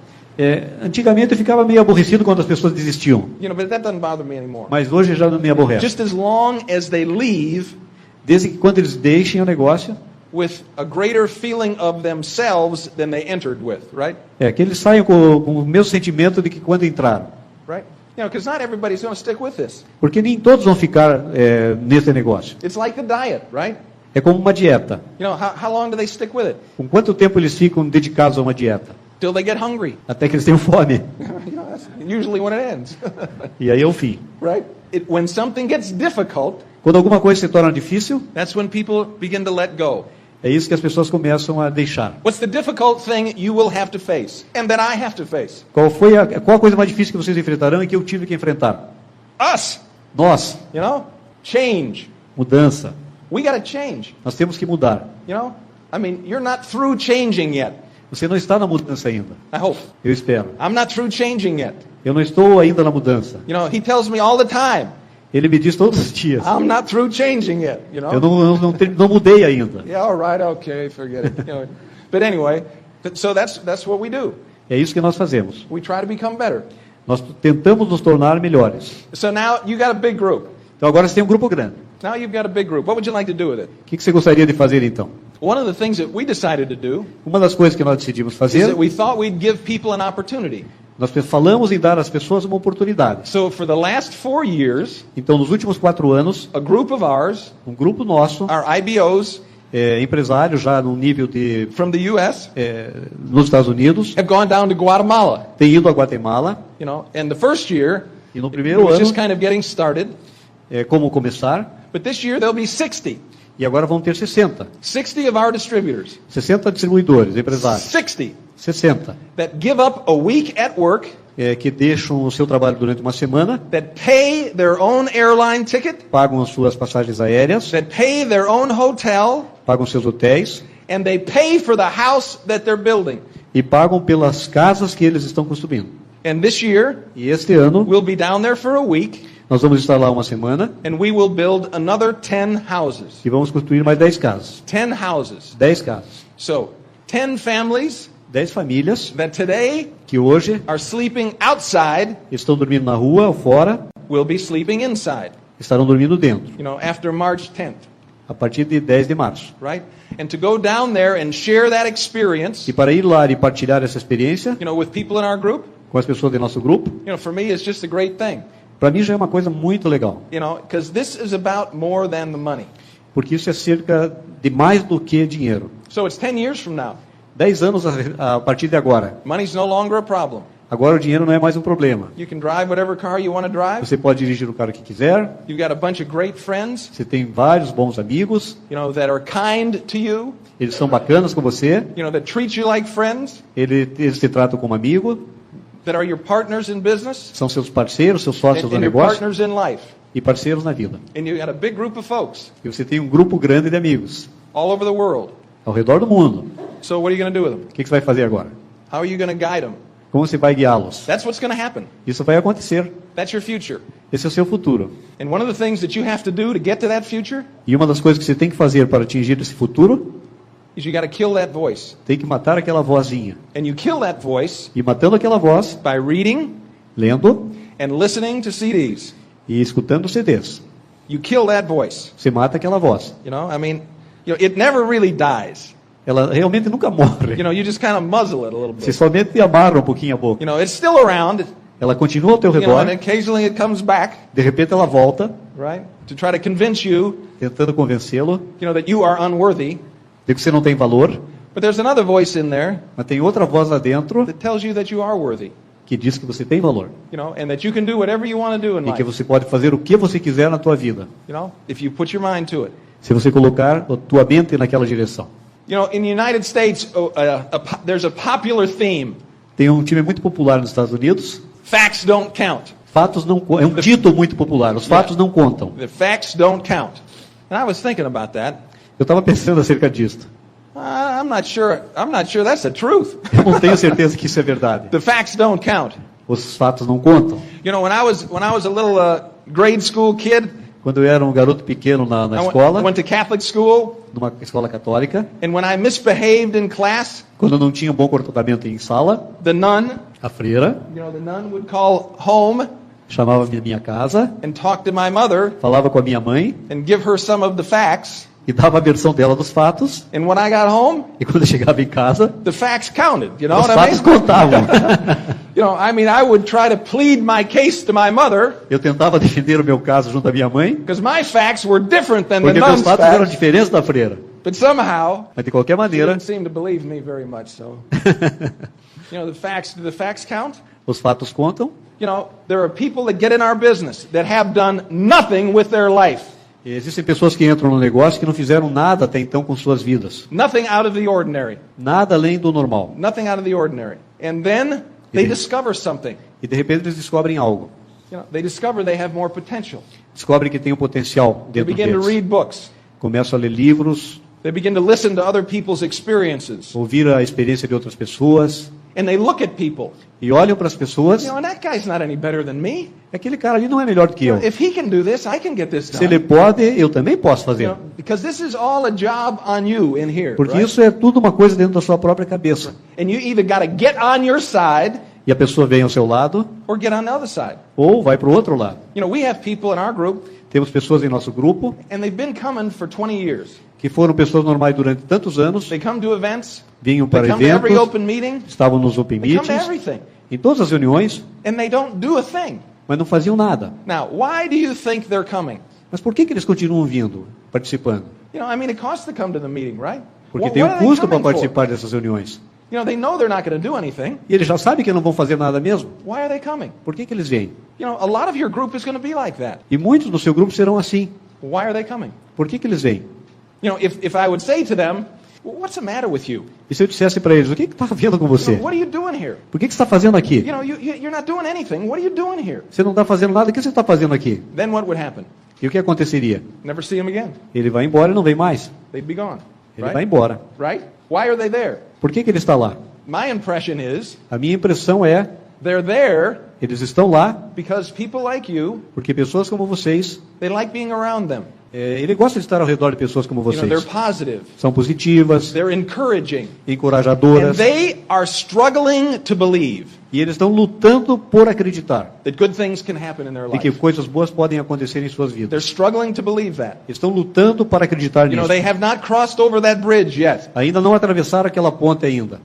Antigamente eu ficava meio aborrecido quando as pessoas desistiam, You know, but that doesn't bother me anymore. mas hoje já não me aborrece. Just as long as they leave Desde que quando eles deixem o negócio, with a greater feeling of themselves than they entered with, right? que eles saiam com o mesmo sentimento de que quando entraram. Right? You know, because not everybody's going to stick with this. Porque nem todos vão ficar nesse negócio. It's like a diet, right? É como uma dieta. You know, how long do they stick with it? Com quanto tempo eles ficam dedicados a uma dieta? Till they get hungry. Até que eles tenham fome. You know, that's usually when it ends. E aí é o fim. Right? When something gets difficult, Quando alguma coisa se torna difícil, that's when people begin to let go. é isso que as pessoas começam a deixar. What's the difficult thing you will have to face and that I have to face? Qual a coisa mais difícil que vocês enfrentarão e que eu tive que enfrentar? Us. Nós, You know? Change. mudança. We got to change. Nós temos que mudar. You know? I mean, you're not through changing yet. Você não está na mudança ainda. I hope. Eu espero. I'm not through changing yet. Eu não estou ainda na mudança. You know, he tells me all the time, Ele me diz todos os dias. I'm not through changing yet, you know? Eu não mudei ainda. Yeah, all right, okay, forget it. You know, but anyway, so that's what we do. É isso que nós fazemos. We try to become better. Nós tentamos nos tornar melhores. So now you got a big group. Então agora você tem um grupo grande. Now you've got a big group. What would you like to do with it? O que você gostaria de fazer então? One of the things that we decided to do Uma das coisas que nós decidimos is fazer, that we thought we'd give people an opportunity. nós falamos em dar às pessoas uma oportunidade. So for the last 4 years, Então, nos últimos 4 anos, a group of ours, um grupo nosso, our IBOs empresário já no nível de from the U.S. nos Estados Unidos, have gone down to Guatemala. tem ido a Guatemala. You know, and the first year E no it primeiro was ano, just kind of getting started. como começar. But this year there'll be 60. E agora vão ter 60. 60 of our distributors. 60 distribuidores, empresários. 60 60. that give up a week at work, Que deixam o seu trabalho durante uma semana, that pay their own airline ticket, pagam as suas passagens aéreas, that pay their own hotel, pagam seus hotéis and they pay for the house that they're building. e pagam pelas casas que eles estão construindo. And this year, E este ano, we'll be down there for a week, nós vamos estar lá uma semana and we will build another 10 houses. e vamos construir mais 10 casas. 10 houses. 10 casas. So, 10 families 10 famílias that today que hoje are sleeping outside estão dormindo na rua ou fora, will be sleeping inside, estarão dormindo dentro, you know, after March 10th, a partir de 10 de março. right? And to go down there and share that experience, E para ir lá e partilhar essa experiência you know, with people in our group, com as pessoas do nosso grupo, you know, for me, it's just a great thing, para mim já é uma coisa muito legal. you know, because this is about more than the money. Porque isso é cerca de mais do que dinheiro. So it's 10 years from now. 10 anos a partir de agora. Money's no longer a problem. Agora o dinheiro não é mais um problema. You can drive whatever car you want to drive. Você pode dirigir o carro que quiser. You've got a bunch of great friends, Você tem vários bons amigos. you know, that are kind to you, Eles são bacanas com você. you know, that treat you like friends, Eles te tratam como amigo. that are your partners in business São seus parceiros, seus sócios do and your negócio partners in life. e parceiros na vida. And you got a big group of folks E você tem um grupo grande de amigos all over the world. ao redor do mundo. So what are you going to do with them? O que você vai fazer agora? How are you going to guide them? Como você vai guiá-los? That's what's going to happen. Isso vai acontecer. That's your future. Esse é o seu futuro. And one of the things that you have to do to get to that future E uma das coisas que você tem que fazer para atingir esse futuro, is you got to kill that voice. tem que matar aquela vozinha. And you kill that voice E matando aquela voz, by reading lendo and listening to CDs. e escutando CDs. You kill that voice. Você mata aquela voz. You know, I mean, you know, it never really dies. Ela realmente nunca morre. You know, you just kind of muzzle it a little Você bit. somente amarra um pouquinho a boca. You know, it's still around, Ela continua ao teu you know, redor. and occasionally it comes back, De repente ela volta, right? To try to convince you, tentando convencê-lo you know, that you are unworthy. de que você não tem valor. But there's another voice in there Mas tem outra voz lá dentro that tells you that you are worthy, que diz que você tem valor. you know, and that you can do whatever you want to do in E que life, você pode fazer o que você quiser na tua vida. you know, if you put your mind to it. Se você colocar a tua mente naquela direção. You know, in the United States, there's a popular theme: Tem um time muito popular nos Estados Unidos. facts don't count. Fatos não é um dito muito popular. Os fatos não contam. The facts don't count. And I was thinking about that. Eu estava pensando acerca disso. I'm not sure that's the truth. Eu não tenho certeza que isso é verdade. The facts don't count. Os fatos não contam. You know, when I was a little grade school kid, Quando eu era um garoto pequeno na I escola, went to Catholic school, numa escola católica, and when I misbehaved in class, quando eu não tinha um bom comportamento em sala, the nun, a freira the nun would call home chamava minha casa, and talk to my mother falava com a minha mãe and give her some of the facts. e dava a versão dela dos fatos. And when I got home, E quando eu chegava em casa, the facts counted. You know os what I fatos mean? contavam. I would try to plead my case to my mother Eu tentava defender o meu caso junto à minha mãe, because my facts were different than the porque meus nun's fatos eram facts. diferentes da freira. But somehow, Mas de qualquer she maneira, didn't seem to believe me very much. So, do the facts count? os fatos contam. There are people that get in our business that have done nothing with their life. E existem pessoas que entram no negócio que não fizeram nada até então com suas vidas. Nothing out of the ordinary. Nada além do normal. Nothing out of the ordinary. And then they discover something. E de repente eles descobrem algo. They discover they have more potential. Descobrem que tem um potencial They dentro begin to deles. read books. Começam a ler livros, They begin to listen to other people's experiences. ouvir a experiência de outras pessoas. And they look at people. E olham para as pessoas. And that guy's not any better than me. Aquele cara ali não é melhor do que eu. If he can do this, I can get this Se ele done. pode, eu também posso fazer. Because this is all a job on you in here. Porque Right? isso é tudo uma coisa dentro da sua própria cabeça. And you either got to get on your side E a pessoa vem ao seu lado, or get on the other side. ou vai para o outro lado. We have people in our group, Temos pessoas em nosso grupo and they've been coming for 20 years. que foram pessoas normais durante tantos anos, They come to events, vinham they para come to every eventos, open meeting, estavam nos open they come to meetings, everything, em todas as reuniões, and they don't do a thing. mas não faziam nada. Now, why do you think they're coming? Mas por que eles continuam vindo, participando? It costs to come to the meeting, right? Porque What tem um are they custo para coming for? participar dessas reuniões. They know they're not going to do anything. E eles já sabem que não vão fazer nada mesmo. Why are they coming? Por que eles vêm? A lot of your group is going to be like that. E muitos do seu grupo serão assim. Why are they coming? Por que eles vêm? If I would say to them, what's the matter with you? E se eu dissesse para eles, o que está havendo com você? What are you doing here? Por que você está fazendo aqui? You're not doing anything. What are you doing here? Você não está fazendo nada, o que você está fazendo aqui? Then what would happen? E o que aconteceria? Never see them again. Ele vai embora e não vem mais. They'd be gone. Ele vai Right? embora. Right? Why are they there? Por que ele está lá? My impression is A minha impressão é, they're there eles estão lá because people like you, porque pessoas como vocês, they like being around them. ele gosta de estar ao redor de pessoas como They're vocês. positive. São positivas, They're encouraging. And encorajadoras, they are struggling to believe e eles estão lutando por acreditar that good things can happen in their de que life. coisas boas podem acontecer em suas They're vidas. struggling to believe that. Estão lutando para acreditar nisso. They have not crossed over that bridge yet. Ainda não atravessaram aquela ponte ainda.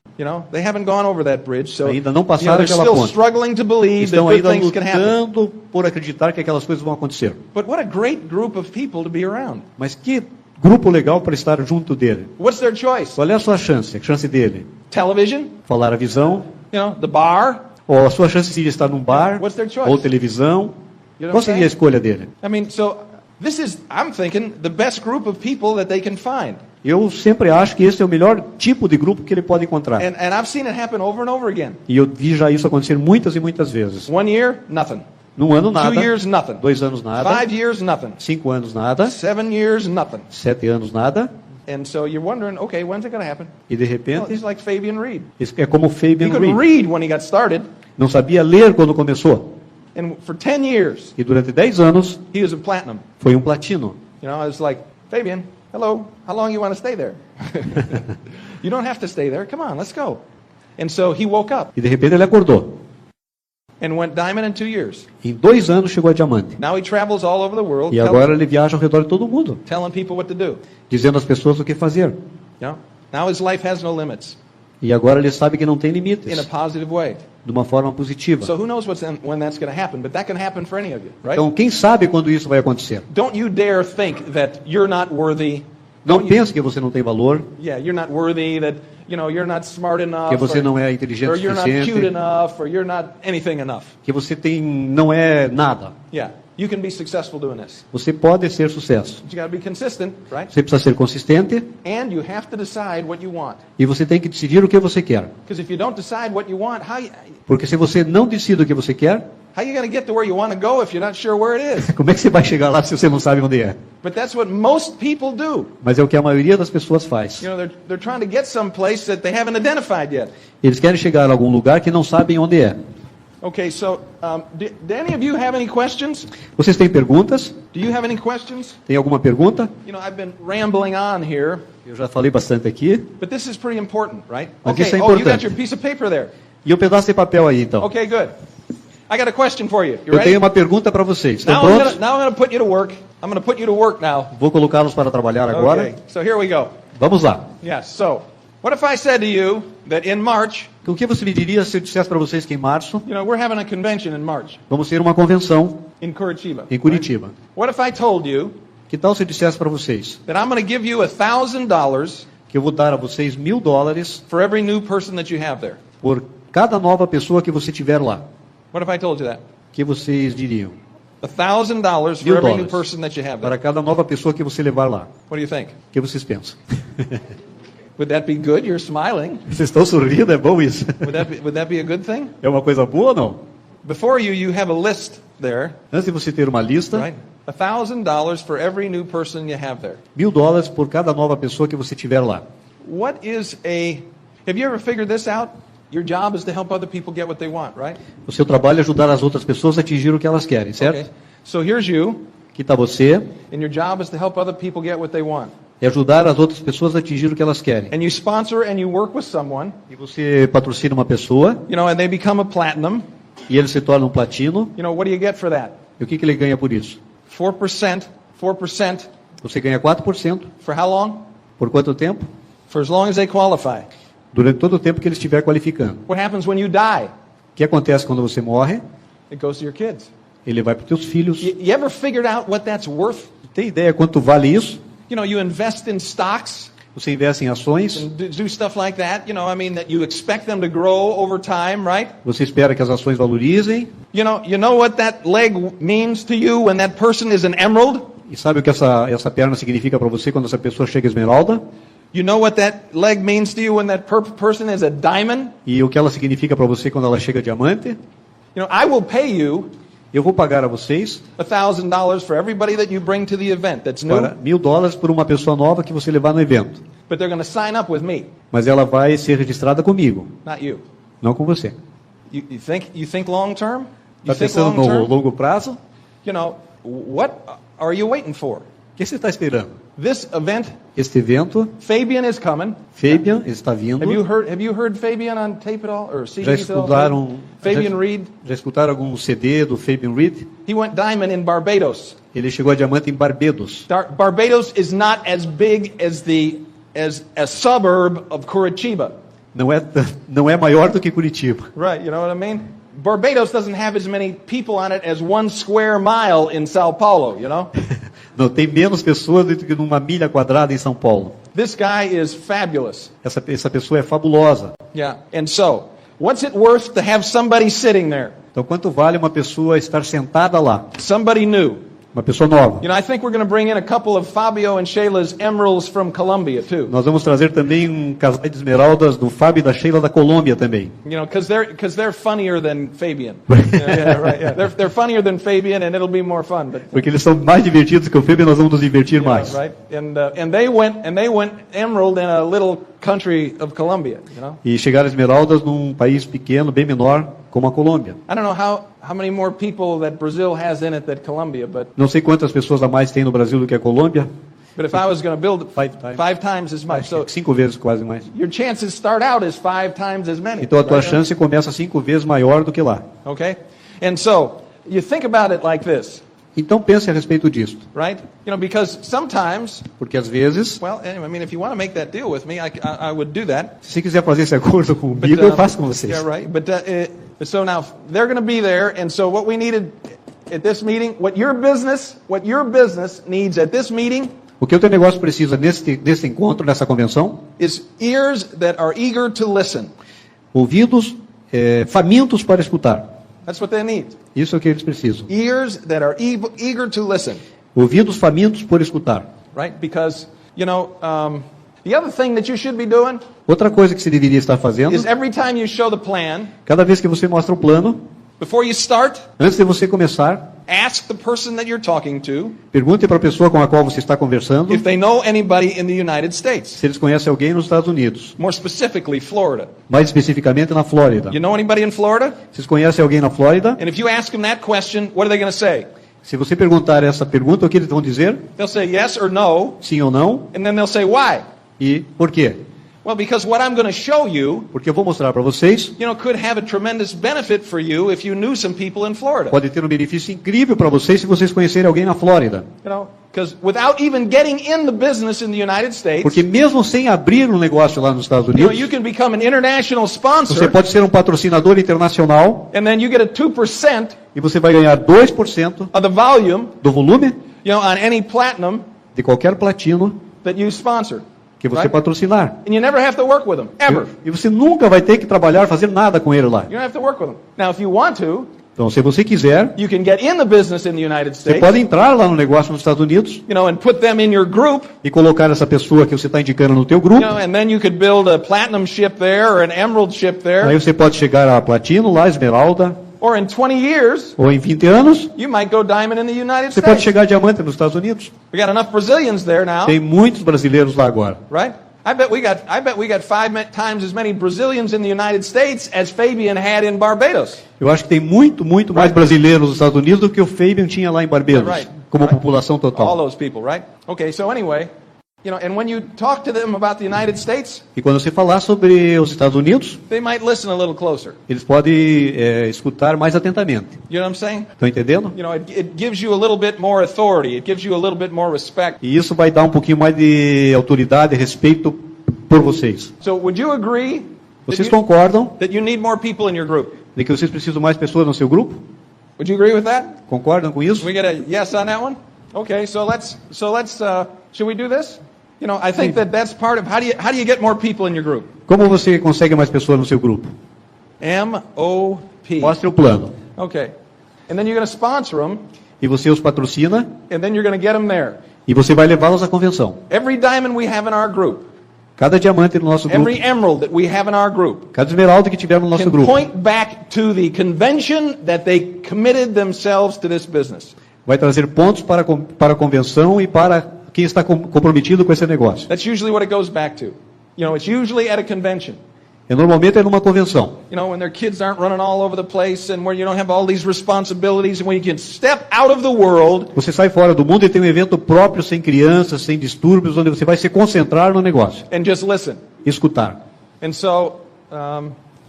They haven't gone over that bridge. So, Ainda não passaram they're aquela still ponte. struggling to believe that Estão good ainda things can happen. lutando por acreditar que aquelas coisas vão acontecer. But what a great group of people to be around. Mas que grupo legal para estar junto dele. What's their choice? Qual é a sua chance? A chance dele? Television? Falar a visão? The bar? Ou a sua chance seria estar num bar? What's their choice? Ou televisão? You know Qual what I'm seria a saying? escolha dele? This is, I'm thinking, the best group of people that they can find. Eu sempre acho que esse é o melhor tipo de grupo que ele pode encontrar. And I've seen it happen over and over again. E eu vi já isso acontecer muitas e muitas vezes. 1 year, nothing. Num ano nada, 2 years, nothing. 2 anos nada, 5 years, nothing. 5 anos nada, 7 years, nothing. 7 anos nada, And so you're wondering, okay, when's it going to happen? e de Well, repente, he's like Fabian Reed. é como He Fabian couldn't Reed. read when he got started. Não sabia ler quando começou. And for 10 years, E durante 10 anos, he was a platinum. foi um platino. It's like, Fabian, hello, how long you want to stay there? You don't have to stay there. Come on, let's go. And so he woke up E de repente ele acordou. and went diamond in 2 years. Em 2 anos chegou a diamante. Now he travels all over the world E agora ele viaja ao redor de todo mundo, telling people what to do. dizendo às pessoas o que fazer. Now his life has no limits E agora ele sabe que não tem in a limites, positive way. de uma forma positiva. So who knows when that's going to happen, but that can happen for any of you, right? Então, quem sabe quando isso vai acontecer? Don't you dare think that you're not worthy. Não Don't you- pense que você não tem valor, Yeah, you're not worthy, that you're not smart enough, que você or, não é inteligente o or you're not cute suficiente, enough, or you're not anything enough. que você não é nada. Yeah, you can be successful doing this. Você pode ser sucesso. But you got to be consistent, right? Você precisa ser consistente And you have to decide what you want. e você tem que decidir o que você quer. Because if you don't decide what you want, Porque se você não decide o que você quer, how you going to get to where you want to go if you're not sure where it is? como é que você vai chegar lá se você não sabe onde é? But that's what most people do. Mas é o que a maioria das pessoas faz. They're trying to get someplace that they haven't identified yet. Eles querem chegar a algum lugar que não sabem onde é. Okay, so do any of you have any questions? Vocês têm perguntas? Do you have any questions? Tem alguma pergunta? You know, I've been rambling on here, Eu já falei bastante aqui. but this is pretty important, right? Mas Okay, isso é oh, you got importante. your piece of paper there. E o pedaço de papel aí, então. Okay, good. I got a question for you. You Eu ready? tenho uma pergunta para vocês. Estão Now prontos? I'm gonna put you to work. I'm gonna put you to work now. Vou colocá-los para trabalhar agora. Okay, so here we go. Vamos lá. Yes, so what if I said to you that in March, O que você me diria se eu dissesse para vocês que em março you know, we're having a convention in March vamos ter uma convenção in Curitiba. em Curitiba? What if I told you Que tal se eu dissesse para vocês that I'm going to give you $1,000 que eu vou dar a vocês $1.000 for every new person that you have there? por cada nova pessoa que você tiver lá? What if I told you that? O que vocês diriam? $1,000 for every new $1,000 person that you have there. para cada nova pessoa que você levar lá. What do you think? O que vocês pensam? Would that be good? You're smiling. Vocês estão sorrindo? É bom isso? Would that be a good thing? É uma coisa boa ou não? Before you have a list there, Antes de você ter uma lista, right? $1,000 for every new person you have there. $1.000 por cada nova pessoa que você tiver lá. What is a... Have you ever figured this out? Your job is to help other people get what they want, right? O seu trabalho é ajudar as outras pessoas a atingir o que elas querem, certo? Okay. So here's you, Aqui está você, and your job is to help other people get what they want. é ajudar as outras pessoas a atingir o que elas querem. And you sponsor and you work with someone, E você patrocina uma pessoa you know, and they become a platinum. e ele se torna um platino. You know, what do you get for that? E o que ele ganha por isso? 4%. Você ganha 4%. For how long? Por quanto tempo? For as long as they qualify. Durante todo o tempo que ele estiver qualificando. What happens when you die? O que acontece quando você morre? It goes to your kids. Ele vai para os teus filhos. You ever figured out what that's worth? Tem ideia quanto vale isso? You know, you invest in stocks Você investe em ações. and do stuff like that. You know, I mean, that you expect them to grow over time, right? Você espera que as ações valorizem. You know what that leg means to you when that person is an emerald? E sabe o que essa perna significa para você quando essa pessoa chega a esmeralda? You know what that leg means to you when that person is a diamond? E o que ela significa para você quando ela chega a diamante? You know, I will pay you Eu vou pagar a vocês $1,000 for everybody that you bring to the event that's new, para $1.000 por uma pessoa nova que você levar no evento. but they're going to sign up with me, Mas ela vai ser registrada comigo, not you. não com você. You think long term? You Está think pensando long no term? longo prazo? You know, what are you waiting for? O que você está esperando? This event, Este evento, Fabian is coming. Fabian está vindo. Have you heard Fabian on tape at all or Já CDs at all? escutaram, Fabian Reed. já escutaram algum CD do Fabian Reed? He went diamond in Barbados. Ele chegou a diamante em Barbados. Barbados is not as big as a suburb of Curitiba. Não é maior do que Curitiba. Right, you know what I mean? Barbados doesn't have as many people on it as 1 square mile in Sao Paulo, you know? Não tem menos pessoas do que numa milha quadrada em São Paulo. This guy is fabulous. Essa pessoa é fabulosa. Yeah. And so, what's it worth to have somebody sitting there? Então, quanto vale uma pessoa estar sentada lá? Somebody new. Uma pessoa nova. You know, I think we're going to bring in a couple of Fabio and Sheila's emeralds from Colombia too. Nós vamos trazer também um casal de esmeraldas do Fábio e da Sheila da Colômbia também. You know, because they're funnier than Fabian. Yeah, right. Yeah. They're funnier than Fabian, and it'll be more fun. But Porque eles são mais divertidos que o Fábio e nós vamos nos divertir mais. right. And they went emerald in a little country of Colombia. You know. E chegaram esmeraldas num país pequeno, bem menor, como a Colômbia. I don't know how many more people that Brazil has in it than Colombia, but Não sei quantas pessoas a mais tem no Brasil do que a Colômbia. if I was going to build Five times. as much, so 5 vezes quase mais. your chances start out as 5 times as many. Então a tua right? chance começa 5 vezes maior do que lá. Okay, and so you think about it like this, Então pense a respeito disso. right? You know, because sometimes, Porque às vezes, well, anyway, I mean, if you want to make that deal with me, I would do that. se você quiser fazer esse acordo comigo, eu faço com vocês. Yeah, right. But so now they're going to be there, and so what we needed at this meeting, what your business needs at this meeting O que o teu negócio precisa nesse encontro, nessa convenção? is ears that are eager to listen. Ouvidos famintos para escutar. That's what they need. Isso é o que eles precisam. Ears that are eager to listen, Ouvidos famintos por escutar. right? Because, you know, the other thing that you should be doing Outra coisa que você deveria estar fazendo, is every time you show the plan, cada vez que você mostra o plano, before you start, antes de você começar, ask the person that you're talking to Pergunte para a pessoa com a qual você está conversando if they know anybody in the United States. se eles conhecem alguém nos Estados Unidos. More specifically, Florida. Mais especificamente na Flórida. You know anybody in Florida? Vocês conhecem alguém na Flórida? And if you ask them that question, what are they going to say? Se você perguntar essa pergunta, o que eles vão dizer? They'll say yes or no, Sim ou não? and then they'll say why. E por quê? Well, because what I'm going to show you, Porque eu vou mostrar para vocês, could have a tremendous benefit for you if you knew some people in Florida. pode ter um benefício incrível para vocês se vocês conhecerem alguém na Flórida. Because without even getting in the business in the United States, Porque mesmo sem abrir um negócio lá nos Estados Unidos, you can become an international você sponsor, pode ser um patrocinador internacional and then you get a 2% e você vai ganhar 2% of the volume, do volume on any platinum de qualquer platino that you sponsor. que você Right? patrocinar. And you never have to work with them, ever. E você nunca vai ter que trabalhar, fazer nada com ele lá. You don't have to work with them. Now, if you want to, Então, se você quiser, you can get in the business in the United você States, pode entrar lá no negócio nos Estados Unidos and put them in your group, e colocar essa pessoa que você está indicando no teu grupo. and then you could build a platinum ship there or an emerald ship Aí there. você pode chegar a platino lá, esmeralda, Or in 20 years, ou em 20 anos, you might go diamond in the United você pode States. chegar a diamante nos Estados Unidos. We got enough Brazilians there now, Tem muitos brasileiros lá agora. right? I bet we got 5 times as many Brazilians in the United States as Fabian had in Barbados. Eu acho que tem muito mais brasileiros nos Estados Unidos do que o Fabian tinha lá em Barbados, Right. como Right. população All total. those people, right? Okay, so anyway, and when you talk to them about the United States, E quando você falar sobre os Estados Unidos, they might listen a little closer. eles podem escutar mais atentamente. You know what I'm saying? Estão entendendo? It gives you a little bit more authority. It gives you a little bit more respect. E isso vai dar um pouquinho mais de autoridade e respeito por vocês. So would you agree Vocês concordam that you need more people in your group? de que vocês precisam mais pessoas no seu grupo? Would you agree with that? Concordam com isso? We get a yes on that one? Okay, so let's should we do this? I think that's part of how do you get more people in your group? Como você consegue mais pessoas no seu grupo? MOP. Mostre o plano. Okay. And then you're going to sponsor them, E você os patrocina and then you're going to get them there. e você vai levá-los à convenção. Every diamond we have in our group, Cada diamante no nosso grupo, every emerald that we have in our group, cada esmeralda que tiver no nosso can grupo, point back to the convention that they committed themselves to this business. vai trazer pontos para a convenção e para quem está comprometido com esse negócio. That's usually what it goes back to. It's usually at a convention. E normalmente é numa convenção. When their kids aren't running all over the place and where you don't have all these responsibilities and when you can step out of the world. Você sai fora do mundo e tem um evento próprio, sem crianças, sem distúrbios, onde você vai se concentrar no negócio. And just listen. Escutar. And so,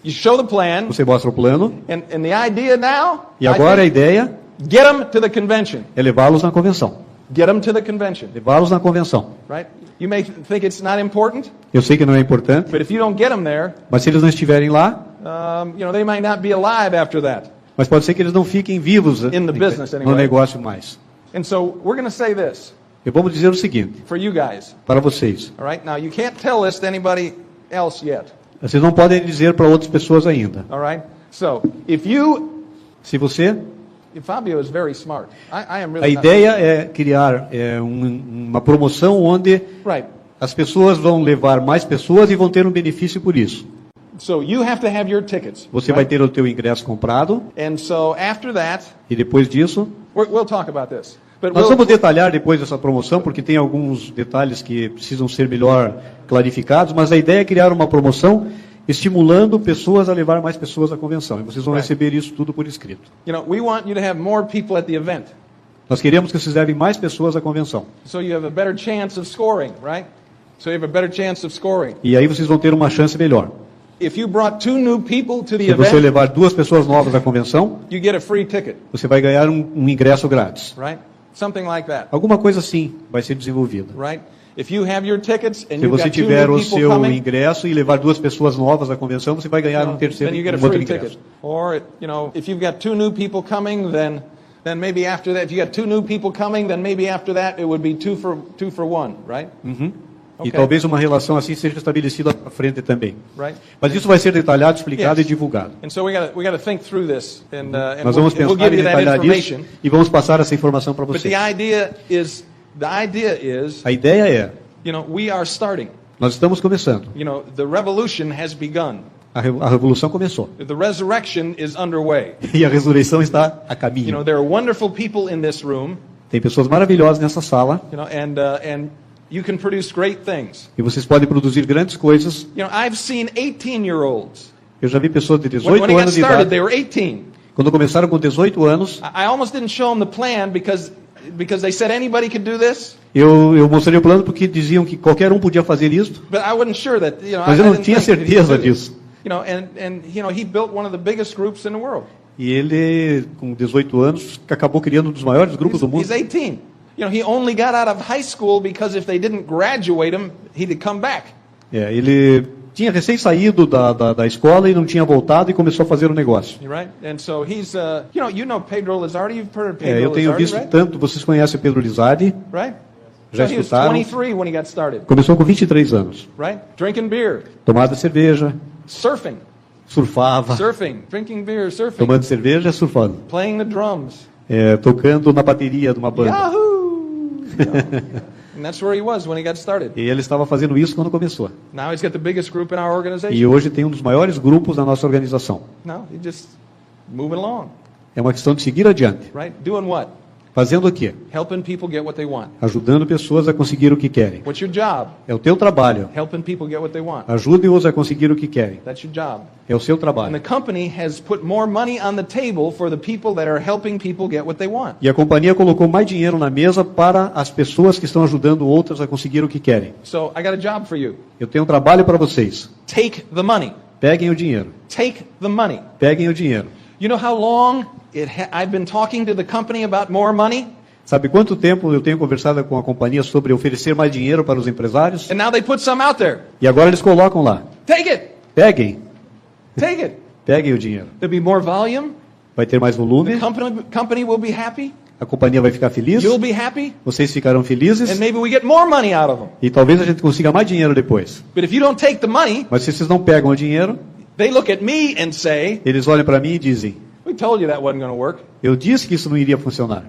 you show the plan. Você mostra o plano. And the idea now, E agora a ideia get them to the convention. é levá-los na convenção. Get them to the convention. Levá-los na convenção. Right? You may think it's not important, Eu sei que não é importante, but if you don't get them there, mas se eles não estiverem lá, they might not be alive after that. mas pode ser que eles não fiquem vivos In the business, no anyway. negócio mais. And so we're going to say this E vamos dizer o seguinte, for you guys. para vocês. All right? Now, you can't tell this to anybody else yet. Vocês não podem dizer para outras pessoas ainda. All right? So, Se você, Fabio is very smart. I am a really not- ideia é criar uma promoção onde Right. as pessoas vão levar mais pessoas e vão ter um benefício por isso. So you have to have your tickets. Você vai ter o teu ingresso comprado And so after that, e depois disso, we'll talk about this. But nós vamos detalhar depois dessa promoção, porque tem alguns detalhes que precisam ser melhor clarificados, mas a ideia é criar uma promoção estimulando pessoas a levar mais pessoas à convenção. E vocês vão receber isso tudo por escrito. we want you to have more people at the event. Nós queremos que vocês levem mais pessoas à convenção. So you have a better chance of scoring, right? So you have a better chance of scoring. E aí vocês vão ter uma chance melhor. If you brought 2 new people to the Se você event, levar 2 pessoas novas à convenção, you get a free ticket, você vai ganhar um ingresso grátis. right? Something like that, Alguma coisa assim vai ser desenvolvida. right? If you have your tickets and Se you've você got 2 tiver new o people seu coming, ingresso e levar 2 pessoas novas à convenção, você vai ganhar um terceiro, then you get a um outro free ingresso. ticket. Or, if you've got 2 new people coming, then maybe after that, if you got 2 new people coming, then maybe after that it would be 2 for 1, right? E talvez uma relação assim seja estabelecida à frente também. Right. Mas isso vai ser detalhado, explicado Yes. e divulgado. And so we got to think through this, and Nós vamos we'll pensar give em you that detalhar isso information. e vamos passar essa informação para But vocês. the idea is, A ideia é, we are starting. nós estamos começando. The revolution has begun. A revolução começou. The resurrection is underway. E a ressurreição está a You caminho. know, there are wonderful people in this room, Tem pessoas maravilhosas nessa sala. you know, and you can produce great things. E vocês podem produzir grandes coisas. You know, I've seen 18-year-olds. Eu já vi pessoas de When 18 it got anos de started, idade. they were 18. Quando começaram com 18 anos, I almost didn't show them the plan because they said anybody could do this, eu mostrei o plano porque diziam que qualquer um podia fazer isso. but I wasn't sure that, you know, Mas I eu não didn't tinha think that he could certeza do this. disso. You know, and you know, he built one of the biggest groups in the world. E ele, com 18 anos, acabou criando um dos maiores grupos do mundo. He's 18. You know, he only got out of high school because if they didn't graduate him, he'd come back. Ele tinha recém saído da escola e não tinha voltado e começou a fazer um negócio. Right? And so he's, you know Pedro Lizardi. You've heard of Pedro Eu tenho Lizardi, visto right? tanto, vocês conhecem o Pedro Lizardi, Right? já So he was escutaram. 23 when he got started. Começou com 23 anos. Right? Drinking beer, Tomava cerveja, surfing, surfava, drinking beer, surfing, tomando cerveja, surfando. playing the drums. Tocando na bateria de uma banda. Yahoo! You know? And that's where he was when he got started. E ele estava fazendo isso quando começou. Now he's got the biggest group in our organization. E hoje tem um dos maiores grupos na nossa organização. No, he's just moving along. É uma questão de seguir adiante. Right? Doing what? Fazendo o quê? Helping people get what they want. Ajudando pessoas a conseguir o que querem. What's your job? É o teu trabalho. Helping people get what they want. Ajude-os a conseguir o que querem. That's your job. É o seu And the trabalho. company has put more money on the table for the people that are helping people get what they want. E a companhia colocou mais dinheiro na mesa para as pessoas que estão ajudando outras a conseguir o que querem. So I got a job for you. Eu tenho um trabalho para vocês. Take the money. Peguem o dinheiro. Take the money. Peguem o dinheiro. You know how long I've been talking to the company about more money? Sabe quanto tempo eu tenho conversado com a companhia sobre oferecer mais dinheiro para os empresários? And now they put some out there. E agora eles colocam lá. Take it. Peguem. Take it. Peguem o dinheiro. There'll be more volume. Vai ter mais volume. The company will be happy. A companhia vai ficar feliz. You'll be happy. Vocês ficarão felizes. And maybe we get more money out of them. E talvez a gente consiga mais dinheiro depois. But if you don't take the money, Mas se vocês não pegam o dinheiro, they look at me and say, eles olham para mim e dizem: we told you that wasn't going to work. eu disse que isso não iria funcionar.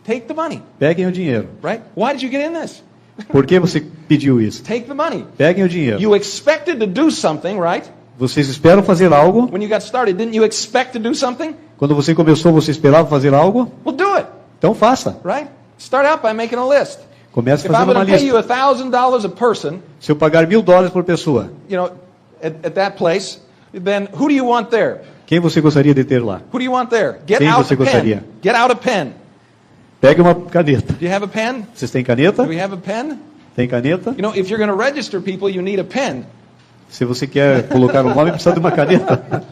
Take the money. Peguem o dinheiro. Right? Why did you get in this? Por que você pediu isso? Take the money. Peguem o dinheiro. You expected to do something, right? Vocês esperam fazer algo. When you got started, didn't you expect to do something? Quando você começou, você esperava fazer algo? Well, do it, Então faça. right? Start out by making a list. Comece If I'm fazendo going uma to pay you lista. $1,000 a person, Se eu pagar $1.000 por pessoa, you know, at that place, then who do you want there? quem você gostaria de ter lá? Who do you want there? Get Quem out você a pen. gostaria? Get out a pen. Pegue uma caneta. Do you have a pen? Vocês têm caneta? Do we have a pen? Tem caneta? You know, if you're going to register people, you need a pen. Se você quer colocar um nome, precisa de uma caneta.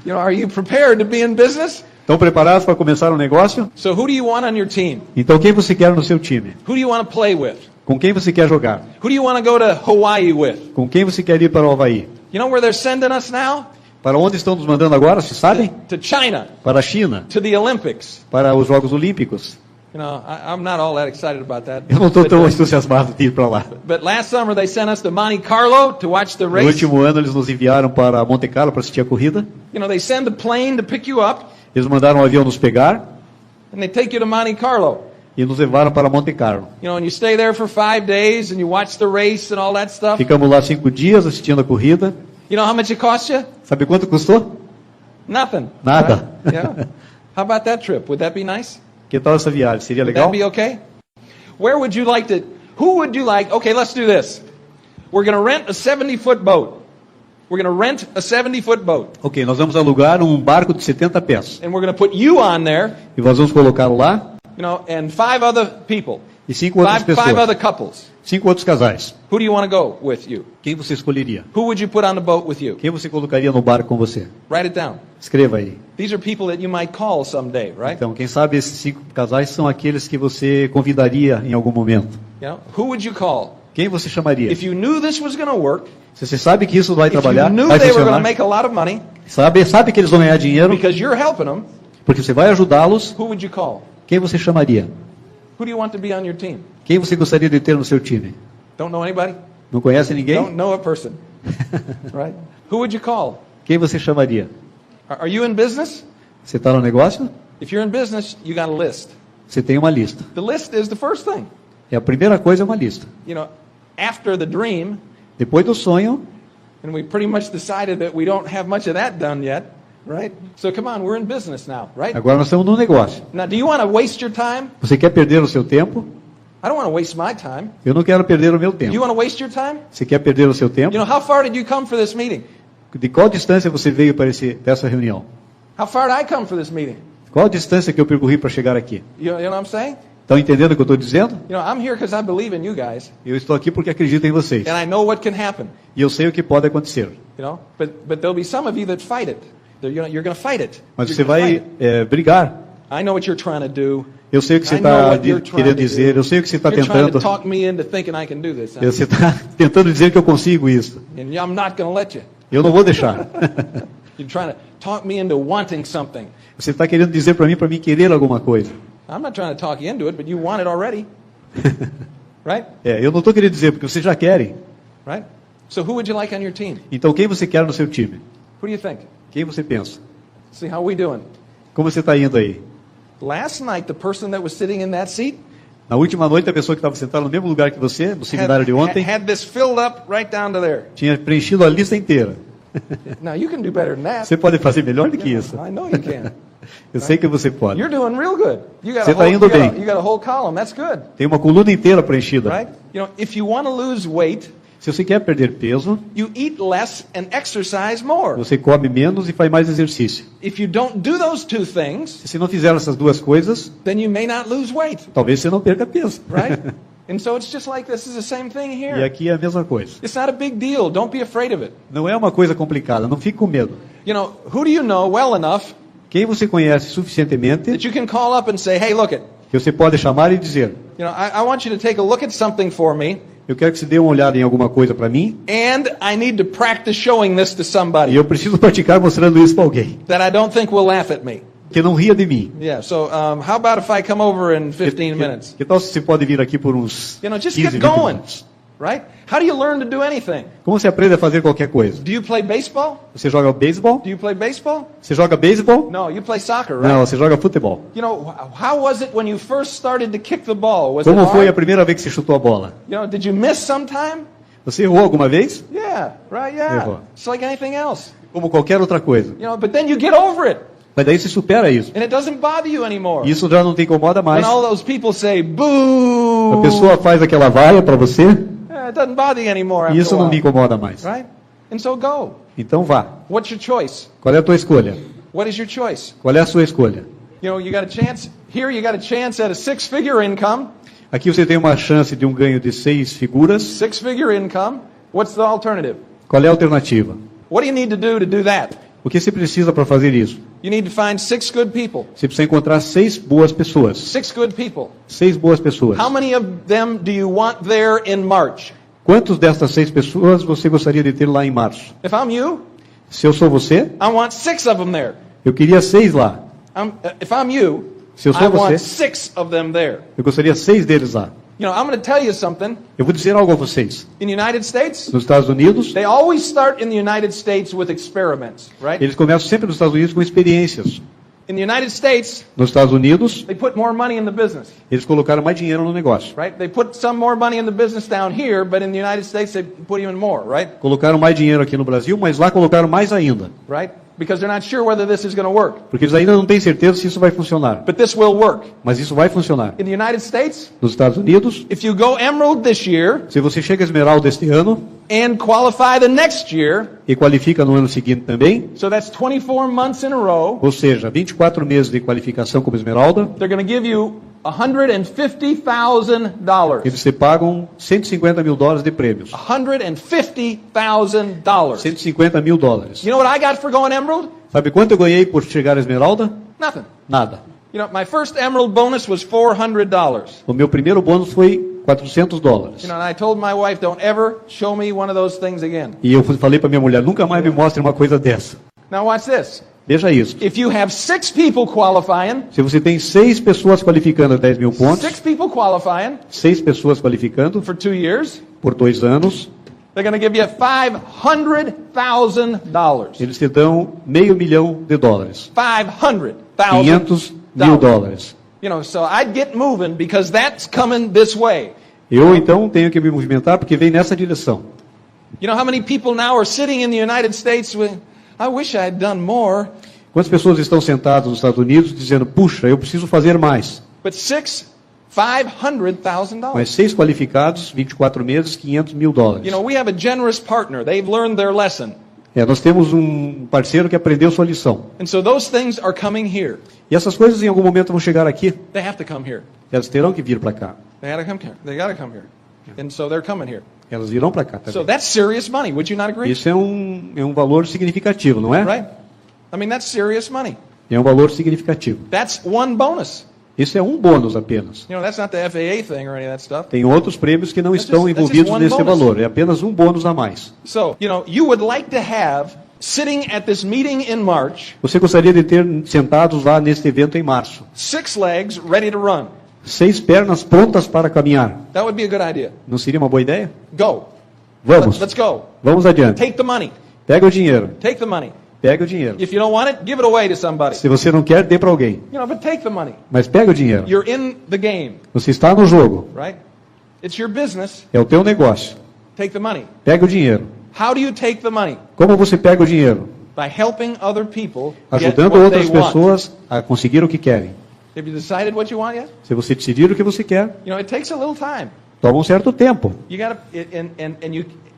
You know, are you prepared to be in business? Estão preparados para começar um negócio? So who do you want on your team? Então quem você quer no seu time? Who do you want to play with? Com quem você quer jogar? Who do you want to go to Hawaii with? Com quem você quer ir para o Havaí? You know where they're sending us now? Para onde estão nos mandando agora, vocês sabem? To China, Para a China, to the Olympics. para os Jogos Olímpicos. You know, I'm not all that excited about that. Eu não estou tão entusiasmado de ir para lá. But last summer they sent us to Monte Carlo to watch the No race. último ano eles nos enviaram para Monte Carlo para assistir a corrida. You know, they send the plane to pick you up, Eles mandaram um avião nos pegar and they take you to Monte Carlo. e nos levaram para Monte Carlo. You know, and you stay there for 5 days and you watch the race and all that stuff. Ficamos lá 5 dias assistindo a corrida. You know how much it cost you? Sabe quanto custou? Nothing. Nada. Right? Yeah. How about that trip? Would that be nice? Que tal essa viagem? Seria Would legal? that be okay? Where would you like to? Who would you like? Okay, let's do this. We're going to rent a 70-foot boat. We're going to rent a 70-foot boat, Ok, nós vamos alugar um barco de 70 pés. and we're going to put you on there, E nós vamos colocá-lo lá you know, and 5 other people, e 5 outras five pessoas. other couples. 5 outros casais. Who do you want to go with you? Quem você escolheria? Who would you put on the boat with you? Quem você colocaria no barco com você? Write it down. Escreva aí. These are people that you might call someday, right? Então, quem sabe esses 5 casais são aqueles que você convidaria em algum momento. You know, who would you call? Quem você chamaria? If you knew this was going to work, Se você sabe que isso vai if you trabalhar, knew vai they were going to funcionar, make a lot of money sabe que eles vão ganhar dinheiro, because you're helping them, porque você vai ajudá-los, who would you call? quem você chamaria? Who do you want to be on your team? Quem você gostaria de ter no seu time? Don't know anybody? Não conhece Don't ninguém? know a person, right? Who would you call? Quem você chamaria? Are you in business? Você está no negócio? If you're in business, you got a list. Você tem uma lista. The list is the first thing. E a primeira coisa é uma lista. You know, after the dream, Depois do sonho, And we pretty much decided that we don't have much of that done yet, right? So come on, we're in business now, right? Agora nós estamos no negócio. Now, do you want to waste your time? Você quer perder o seu tempo? I don't want to waste my time. Eu não quero perder o meu Do you tempo. want to waste your time? Você quer perder o seu tempo? You know, how far did you come for this meeting? De qual distância você veio para essa reunião? How far did I come for this meeting? Qual a distância que eu percorri para chegar aqui? You know what I'm saying? Estão entendendo o que eu estou dizendo? You know, I'm here because I believe in you guys, Eu estou aqui porque acredito em vocês. and I know what can happen. E eu sei o que pode acontecer. You know, but there'll be some of you that fight it. You're going to fight it. Mas You're você gonna fight vai it. brigar. I know what you're trying to do. Eu sei o que você I know está what you're trying querendo to dizer. do. Eu sei o que você está You're trying to tentando. talk me into thinking I can do this. Você está tentando dizer que eu consigo isso. And I'm not going to let you. Eu não vou deixar. You're trying to talk me into wanting something. Você está querendo dizer para mim querer alguma coisa. I'm not trying to talk you into it, but you want it already. Right? Eu não estou querendo dizer porque vocês já querem. Right? So who would you like on your team? Então quem você quer no seu time? Who do you think? Quem você pensa? See, how we doing? Como você está indo aí? Last night, the person that was sitting in that seat Na última noite, a pessoa que estava sentada no mesmo lugar que você, no seminário de ontem, had this filled up right down to there. tinha preenchido a lista inteira. Now, you can do better than that. Você pode fazer melhor do que isso. I know you can. Eu sei que você pode. You're doing real good. You got Você está indo bem. you got a whole column. That's good. Tem uma coluna inteira preenchida. Right? You know, if you want to lose weight, Se você quer perder peso, you eat less and exercise more. você come menos e faz mais exercício. If you don't do those two things, Se você não fizer essas duas coisas, then you may not lose weight. talvez você não perca peso. Right? And so it's just like this is the same thing E here. aqui é a mesma coisa. It's not a big deal. Don't be afraid of it. Não é uma coisa complicada, não fique com medo. You know, who do you know well enough Quem você conhece suficientemente that you can call up and say, hey, look it. que você pode chamar e dizer: You know, I want you to take a look at something for me, eu quero que você dê uma olhada em alguma coisa para mim and I need to practice showing this to e somebody eu preciso praticar mostrando isso para alguém that I don't think will laugh at me. que não ria de mim. Yeah, so how about if I come over in 15 minutes? Que tal se você pode vir aqui por uns You know, just 15, get 20 going, minutos? right? How do you learn to do anything? Como você aprende a fazer qualquer coisa? Do you play baseball? Você joga beisebol? Do you play baseball? Você joga beisebol? No, you play soccer, right? Não, você joga futebol. You know, how was it when you first started to kick the ball? Was Como it foi a hard? primeira vez que você chutou a bola? You know, did you miss sometime? Você errou alguma vez? Yeah, right, yeah. Errou. It's like anything else. Como qualquer outra coisa. You know, but then you get over it, Mas daí você supera isso. and it doesn't bother you anymore. Isso já não te incomoda mais. When all those people say, boo! A pessoa faz aquela vaia para você It doesn't bother you anymore e after isso a não while, me incomoda mais. right? And so go. Então vá. What's your choice? Qual é a tua escolha? What is your choice? Qual é a sua escolha? You know, you got a chance here. You got a chance at a six-figure income. Aqui você tem uma chance de um ganho de 6 figuras. Six-figure income. What's the alternative? Qual é a alternativa? What do you need to do that? O que você precisa para fazer isso? You need to find 6 good people. Você precisa encontrar 6 boas pessoas. 6 good people. 6 boas pessoas. How many of them do you want there in March? Quantos destas 6 pessoas você gostaria de ter lá em março? If I'm you, Se eu sou você, I want 6 of them there. eu queria 6 lá. If I'm you, Se eu I sou want você, 6 of them there. eu gostaria 6 deles lá. You know, I'm going to tell you something. Eu vou dizer algo a vocês. In the United States, Nos Estados Unidos, they always start in the United States with experiments, right? eles começam sempre nos Estados Unidos com experiências. In the United States, Nos Estados Unidos, they put more money in the business, eles colocaram mais dinheiro no negócio. right? They put some more money in the business down here, but in the United States, they put even more, right? Colocaram mais dinheiro aqui no Brasil, mas lá colocaram mais ainda. Right? Because they're not sure whether this is going to work. Porque eles ainda não têm certeza se isso vai funcionar. But this will work. Mas isso vai funcionar. In the United States, Nos Estados Unidos, if you go Emerald this year se você chega a Esmeralda este ano and qualify the next year, e qualifica no ano seguinte também, so that's 24 months in a row, ou seja, 24 meses de qualificação como Esmeralda, they're going to give you $150,000. eles te pagam $150 mil de prêmios. $150,000. $150 mil. You know what I got for going Emerald? Sabe quanto eu ganhei por chegar a Esmeralda? Nothing. Nada. You know, my first Emerald bonus was $400. O meu primeiro bônus foi $400. You know, and I told my wife, don't ever show me one of those things again. E eu falei para minha mulher, nunca mais me mostre uma coisa dessa. Now watch this. Veja isso. If you have 6 people qualifying, Se você tem 6 pessoas qualificando a 10 mil pontos, 6 people qualifying 6 pessoas qualificando for 2 years, por 2 anos, they're going to give you $500,000. eles te dão $500 mil. $500,000. $500 mil. You know, so I'd get moving because that's coming this way. Eu então tenho que me movimentar porque vem nessa direção. You know how many people now are sitting in the United States with, I wish I had done more. Quantas pessoas estão sentadas nos Estados Unidos dizendo, puxa, eu preciso fazer mais. But $500,000. Mas 6 qualificados, 24 meses, $500 mil. You know, we have a generous partner. They've learned their lesson. Nós temos um parceiro que aprendeu sua lição. And so those things are coming here. E essas coisas em algum momento vão chegar aqui. They have to come here. Elas terão que vir para cá. They gotta come here. They gotta come here. And so they're coming here. Elas virão para cá também. So that's serious money. Would you not agree? Isso é um valor significativo, não é? Right? I mean, that's serious money. É um valor significativo. That's one bonus. Isso é um bônus apenas. You know, that's not the FAA thing or any of that stuff. Tem outros prêmios que não That's estão just envolvidos one nesse bonus. valor. É apenas um bônus a mais. So, you know, you would like to have, sitting at this meeting in March, Você gostaria de ter sentados lá neste evento em março. 6 legs ready to run. 6 pernas prontas para caminhar. That would be a good idea. Não seria uma boa ideia? Go. Vamos. Let's go. Vamos adiante. Take the money. Pega o dinheiro. Take the money. Pega o dinheiro. If you don't want it, give it away to somebody. Se você não quer, dê para alguém. You know, but take the money. Mas pega o dinheiro. You're in the game, Você está no jogo. right? It's your business. É o teu negócio. Take the money. Pega o dinheiro. How do you take the money? Como você pega o dinheiro? By helping other people get Ajudando what outras they want. pessoas a conseguir o que querem. Have you decided what you want yet? Se você decidir o que você quer, You know, it takes a little time. toma um certo tempo. You gotta,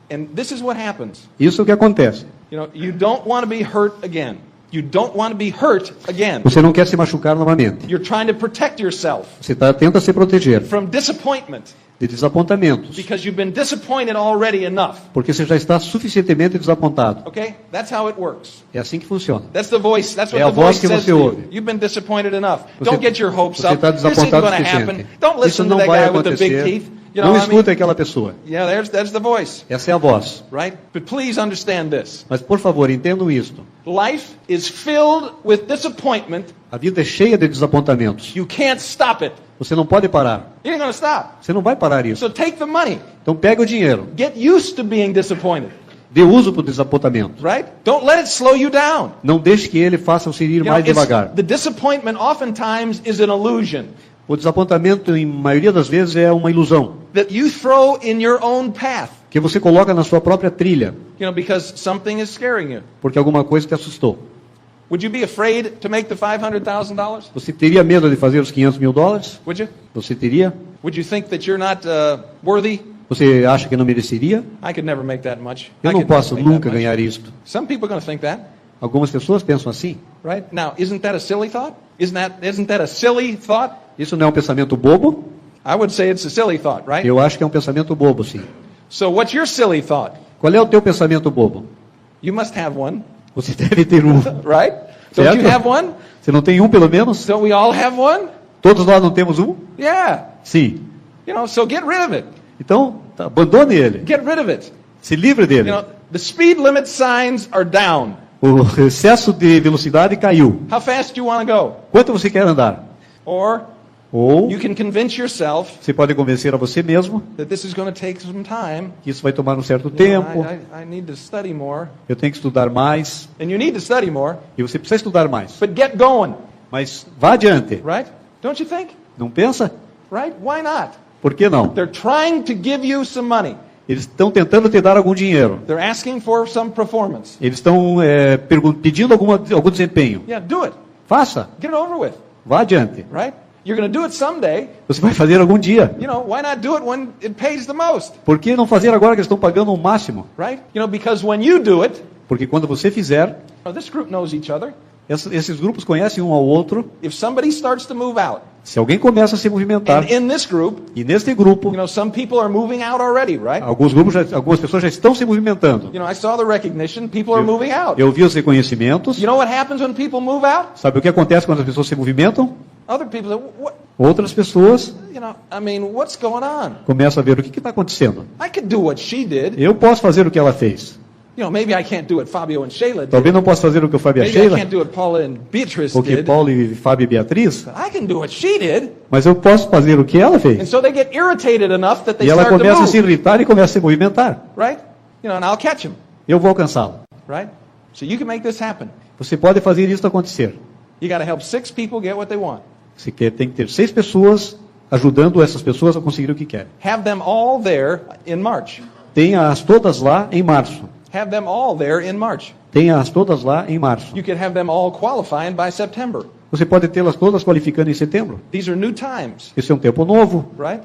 and this is what happens. Isso é o que acontece. You know, you don't want to be hurt again. You don't want to be hurt again. Você não quer se machucar novamente. You're trying to protect yourself Você tenta se proteger from disappointment de desapontamentos. because you've been disappointed already enough. Porque você já está suficientemente desapontado. Okay? That's how it works. É assim que funciona. That's the voice. That's what É a the voice voz que says você to you. ouve. You've been disappointed enough. Você- Don't get your hopes você up. está This ain't desapontado going to o suficiente. happen. Don't Isso listen to não that vai guy with the big acontecer. teeth. You Não know, I escute mean, aquela pessoa. yeah, there's the voice, Essa é a voz. right? But please understand this. Mas, por favor, entendam isto. Life is filled with disappointment. A vida é cheia de desapontamentos. You can't stop it. Você não pode parar. You ain't going to stop. Você não vai parar isso. So take the money. Então pega o dinheiro. Get used to being disappointed, Dê uso para o desapontamento. right? Don't let it slow you down. Não deixe que ele faça você ir You know, mais devagar. the disappointment oftentimes is an illusion O desapontamento, em maioria das vezes, é uma ilusão. that you throw in your own path, Que você coloca na sua própria trilha. you know, because something is scaring you. Porque alguma coisa te assustou. Would you be afraid to make the $500,000? Você teria medo de fazer os $500 mil? Would you? Você teria? Would you think that you're not worthy? Você acha que não mereceria? I could never make that much. Eu I não could never posso make that nunca much. ganhar isto. Some people are going to think that, Algumas pessoas pensam assim. right? Now, isn't that a silly thought? Isn't that a silly thought? Isso não é um pensamento bobo? I would say it's a silly thought, right? Eu acho que é um pensamento bobo, sim. So what's your silly thought? Qual é o teu pensamento bobo? You must have one, Você deve ter um. right? Don't Certo? you have one? Você não tem um, pelo menos? Don't we all have one? Todos nós não temos um? Yeah. Sim. You know, so get rid of it. Então, abandone ele. Get rid of it. Se livre You dele. know, the speed limit signs are down. O excesso de velocidade caiu. How fast do you want to go? Quanto você quer andar? Or Ou you can convince yourself você pode convencer a você mesmo that this is going to take some time. que isso vai tomar um certo You know, tempo. I need to study more. Eu tenho que estudar mais. And you need to study more. E você precisa estudar mais. But get going, Mas vá adiante. right? Don't you think? Não pensa? Right? Why not? Por que não? They're trying to give you some money. Eles estão tentando te dar algum dinheiro. They're asking for some performance. Eles estão pedindo algum desempenho. Yeah, do it. Faça. Get it over with, Vá adiante. right? You're going to do it someday. Você vai fazer algum dia. You know, why not do it when it pays the most, Por que não fazer agora que eles estão pagando o máximo? right? You know, because when you do it, Porque quando você fizer, this group knows each other. esses grupos conhecem um ao outro. If somebody starts to move out, Se alguém começa a se movimentar, and in this group, e neste grupo, you know, some people are moving out already, right? algumas pessoas já estão se movimentando. You know, I saw the recognition. People are moving out. Eu vi os reconhecimentos. You know what happens when people move out? Sabe o que acontece quando as pessoas se movimentam? Other people say, what? Outras pessoas You know, I mean, what's going on? começam a ver o que está acontecendo. I could do what she did. Eu posso fazer o que ela fez. You know, maybe I can't do what Fabio and Shayla did. Talvez não possa fazer o que o Fábio e a Maybe I Sheila, can't do what Paula and Beatrice o que did. Paulo e Fábio e Beatriz, But I can do what she did. mas eu posso fazer o que ela And fez. so they get irritated enough that they E ela start to começa a se move, irritar e começa a se movimentar. right? You know, and I'll catch them, Eu vou alcançá-lo. right? So you can make this happen. Você pode fazer isso acontecer. You got to help 6 people get what they want. Você tem que ter 6 pessoas ajudando essas pessoas a conseguir o que querem. Have them all there in March. Tenha-as todas lá em março. Have them all there in March. Tenha-as todas lá em março. You could have them all qualifying by September. Você pode tê-las todas qualificando em setembro. These are new times, Esse é um tempo novo. right?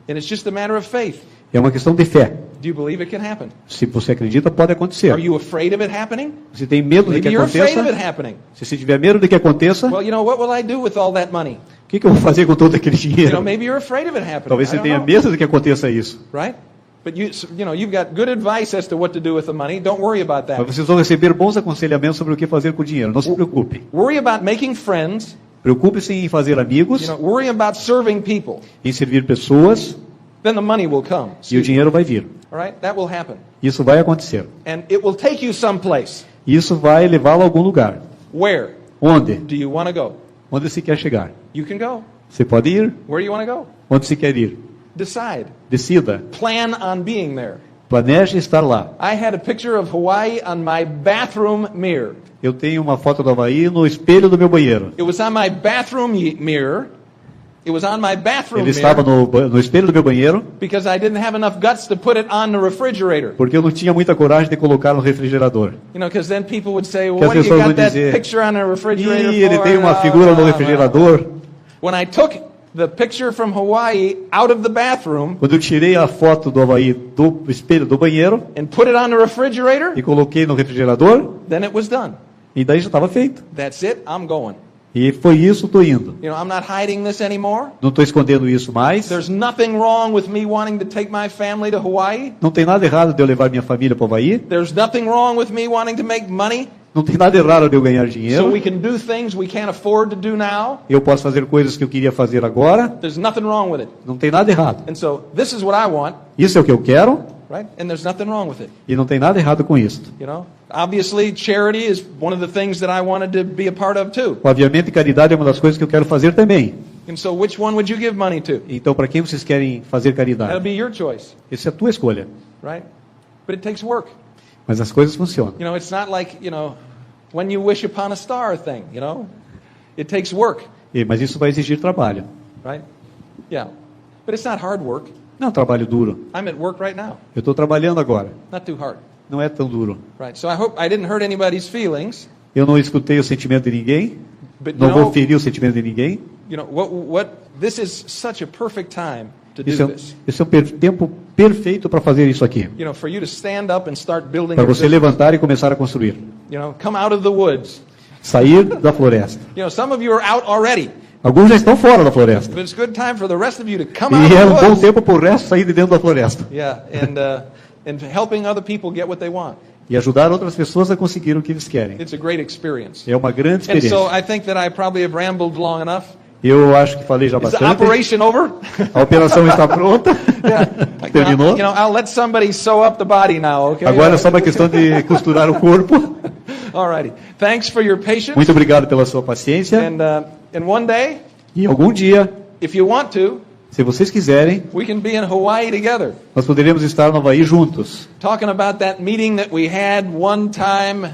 And it's just a matter of faith. É uma questão de fé. Do you believe it can happen? Se você acredita, pode acontecer. Are you afraid of it happening? Se tem medo de que Maybe you're afraid of it aconteça, happening. se você tiver medo de que aconteça, Well, you know, what will I do with all that money? o que eu vou fazer com todo aquele You know, dinheiro? maybe you're afraid of it happening. Talvez I você don't tenha know. medo de que aconteça isso. Right? But you know, you've got good advice as to what to do with the money. Don't worry about Mas that. vocês vão receber bons aconselhamentos sobre o que fazer com o dinheiro. Não se preocupe. Worry about making friends. Preocupe-se em fazer amigos, You know, worry about serving people. em servir pessoas, Then the money will come. e o dinheiro vai vir. All right? That will happen. Isso vai acontecer. And it will take you someplace. Isso vai levá-lo a algum lugar. Where Onde? do you want to go? Onde se quer chegar? You can go. Você pode ir Where do you want to go? onde se quer ir. Decide. Decida. Plan on being there. Planeje estar lá. I had a picture of Hawaii on my bathroom mirror. Eu tenho uma foto do Havaí no espelho do meu banheiro. It was on my bathroom mirror. It was on my bathroom Ele estava mirror no espelho do meu banheiro, because I didn't have enough guts to put it on the refrigerator. porque eu não tinha muita coragem de colocar no refrigerador. You know, because then people would say, well, Que as what do you pessoas got vão that dizer, picture on the refrigerator Ih, ele for? tem uma figura no refrigerador. When I took the picture from Hawaii out of the bathroom Quando eu tirei a foto do Havaí do espelho do banheiro and put it on the refrigerator, e coloquei no refrigerador, then it was done. e daí já estava feito. That's it, I'm going. E foi isso, estou indo. You know, I'm not hiding this anymore. Não estou escondendo isso mais. There's nothing wrong with me wanting to take my family to Hawaii. Não tem nada errado de eu levar minha família para o Havaí. There's nothing wrong with me wanting to make money Não tem nada errado de eu ganhar so dinheiro. we can do things we can't afford to do now. Eu posso fazer coisas que eu queria fazer agora. There's nothing wrong with it. Não tem nada errado. And so this is what I want, Isso é o que eu quero right? And there's nothing wrong with it. e não tem nada errado com isso. You know, obviously charity is one of the things that I wanted to be a part of too. Obviamente, caridade é uma das coisas que eu quero fazer também. And so which one would you give money to? Então, para quem vocês querem fazer That'll caridade? be your choice, Essa é a tua escolha. right? But it takes work. Mas as coisas funcionam. You know, it's not like, you know, when you wish upon a star thing, you know? It takes work, Mas isso vai exigir trabalho. right? Yeah. But it's not hard work. Não é um trabalho duro. I'm at work right now. Eu estou trabalhando agora. Not too hard, Não é tão duro. right? So I hope I didn't hurt anybody's feelings. Eu não escutei o sentimento de ninguém. But Não vou ferir o sentimento de ninguém. you know, what this is such a perfect time to do Esse é, this. tempo perfeito para fazer isso aqui. You know, for you to stand up and start building Para your você business. levantar e começar a construir. You know, come out of the woods. Sair da floresta. You know, some of you are out already. Alguns já estão fora da floresta. But it's a good time for the rest of you to come out E é of um the bom woods. tempo para o resto sair de dentro da floresta. Yeah, and helping other people get what they want. E ajudar outras pessoas a conseguir o que eles querem. It's a great experience. É uma grande And so experiência. I think that I probably have rambled long enough. Eu acho que falei já Is the bastante. operation over? A operação está pronta. Yeah. Terminou. You know, I'll let somebody sew up the body now, okay? Agora é só uma questão de costurar o corpo. Alrighty. Thanks for your patience. Muito obrigado pela sua paciência. And one day, E algum dia, if you want to, se vocês quiserem, we can be in Hawaii together, nós poderemos estar no Havaí juntos. talking about that meeting that we had one time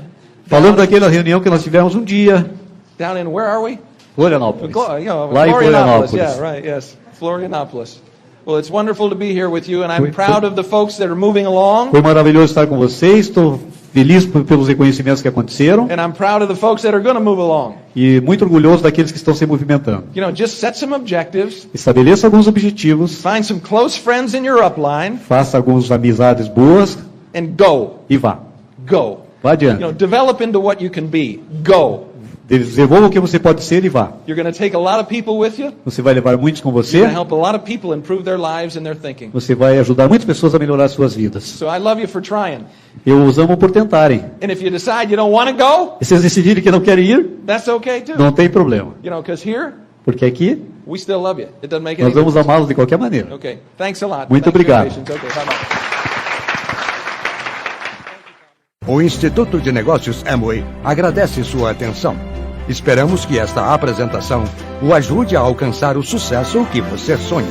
Falando daquela reunião que nós tivemos um dia, down in, where are we? Florianópolis. You know, Lá em Florianopolis. Florianópolis. Yeah, right, yes. Florianopolis. Well, it's wonderful to be here with you, and I'm proud of the folks that are moving along, Foi maravilhoso estar com vocês. Estou feliz pelos reconhecimentos que aconteceram and I'm proud of the folks that are going to move along. e muito orgulhoso daqueles que estão se movimentando. You know, just set some objectives, Estabeleça alguns objetivos, find some close friends in your upline, faça algumas amizades boas and go. e vá. Go. Vá You know, adiante. develop into what you can be. Go. Desenvolva o que você pode ser e vá. You're going to take a lot of people with you. Você vai levar muitos com You're você. going to help a lot of people improve their lives and their thinking. Você vai ajudar muitas pessoas a melhorar suas vidas. So I love you for trying. Eu os amo por tentarem. And if you decide you don't want to go, E se vocês decidirem que não querem ir, that's okay too. não tem problema. You know, because here, Porque aqui we still love you. It doesn't make any nós vamos difference. amá-los de qualquer maneira. Okay. Thanks a lot. Muito Thanks for your obrigado. patience. Okay, bye-bye. O Instituto de Negócios Amway agradece sua atenção. Esperamos que esta apresentação o ajude a alcançar o sucesso que você sonha.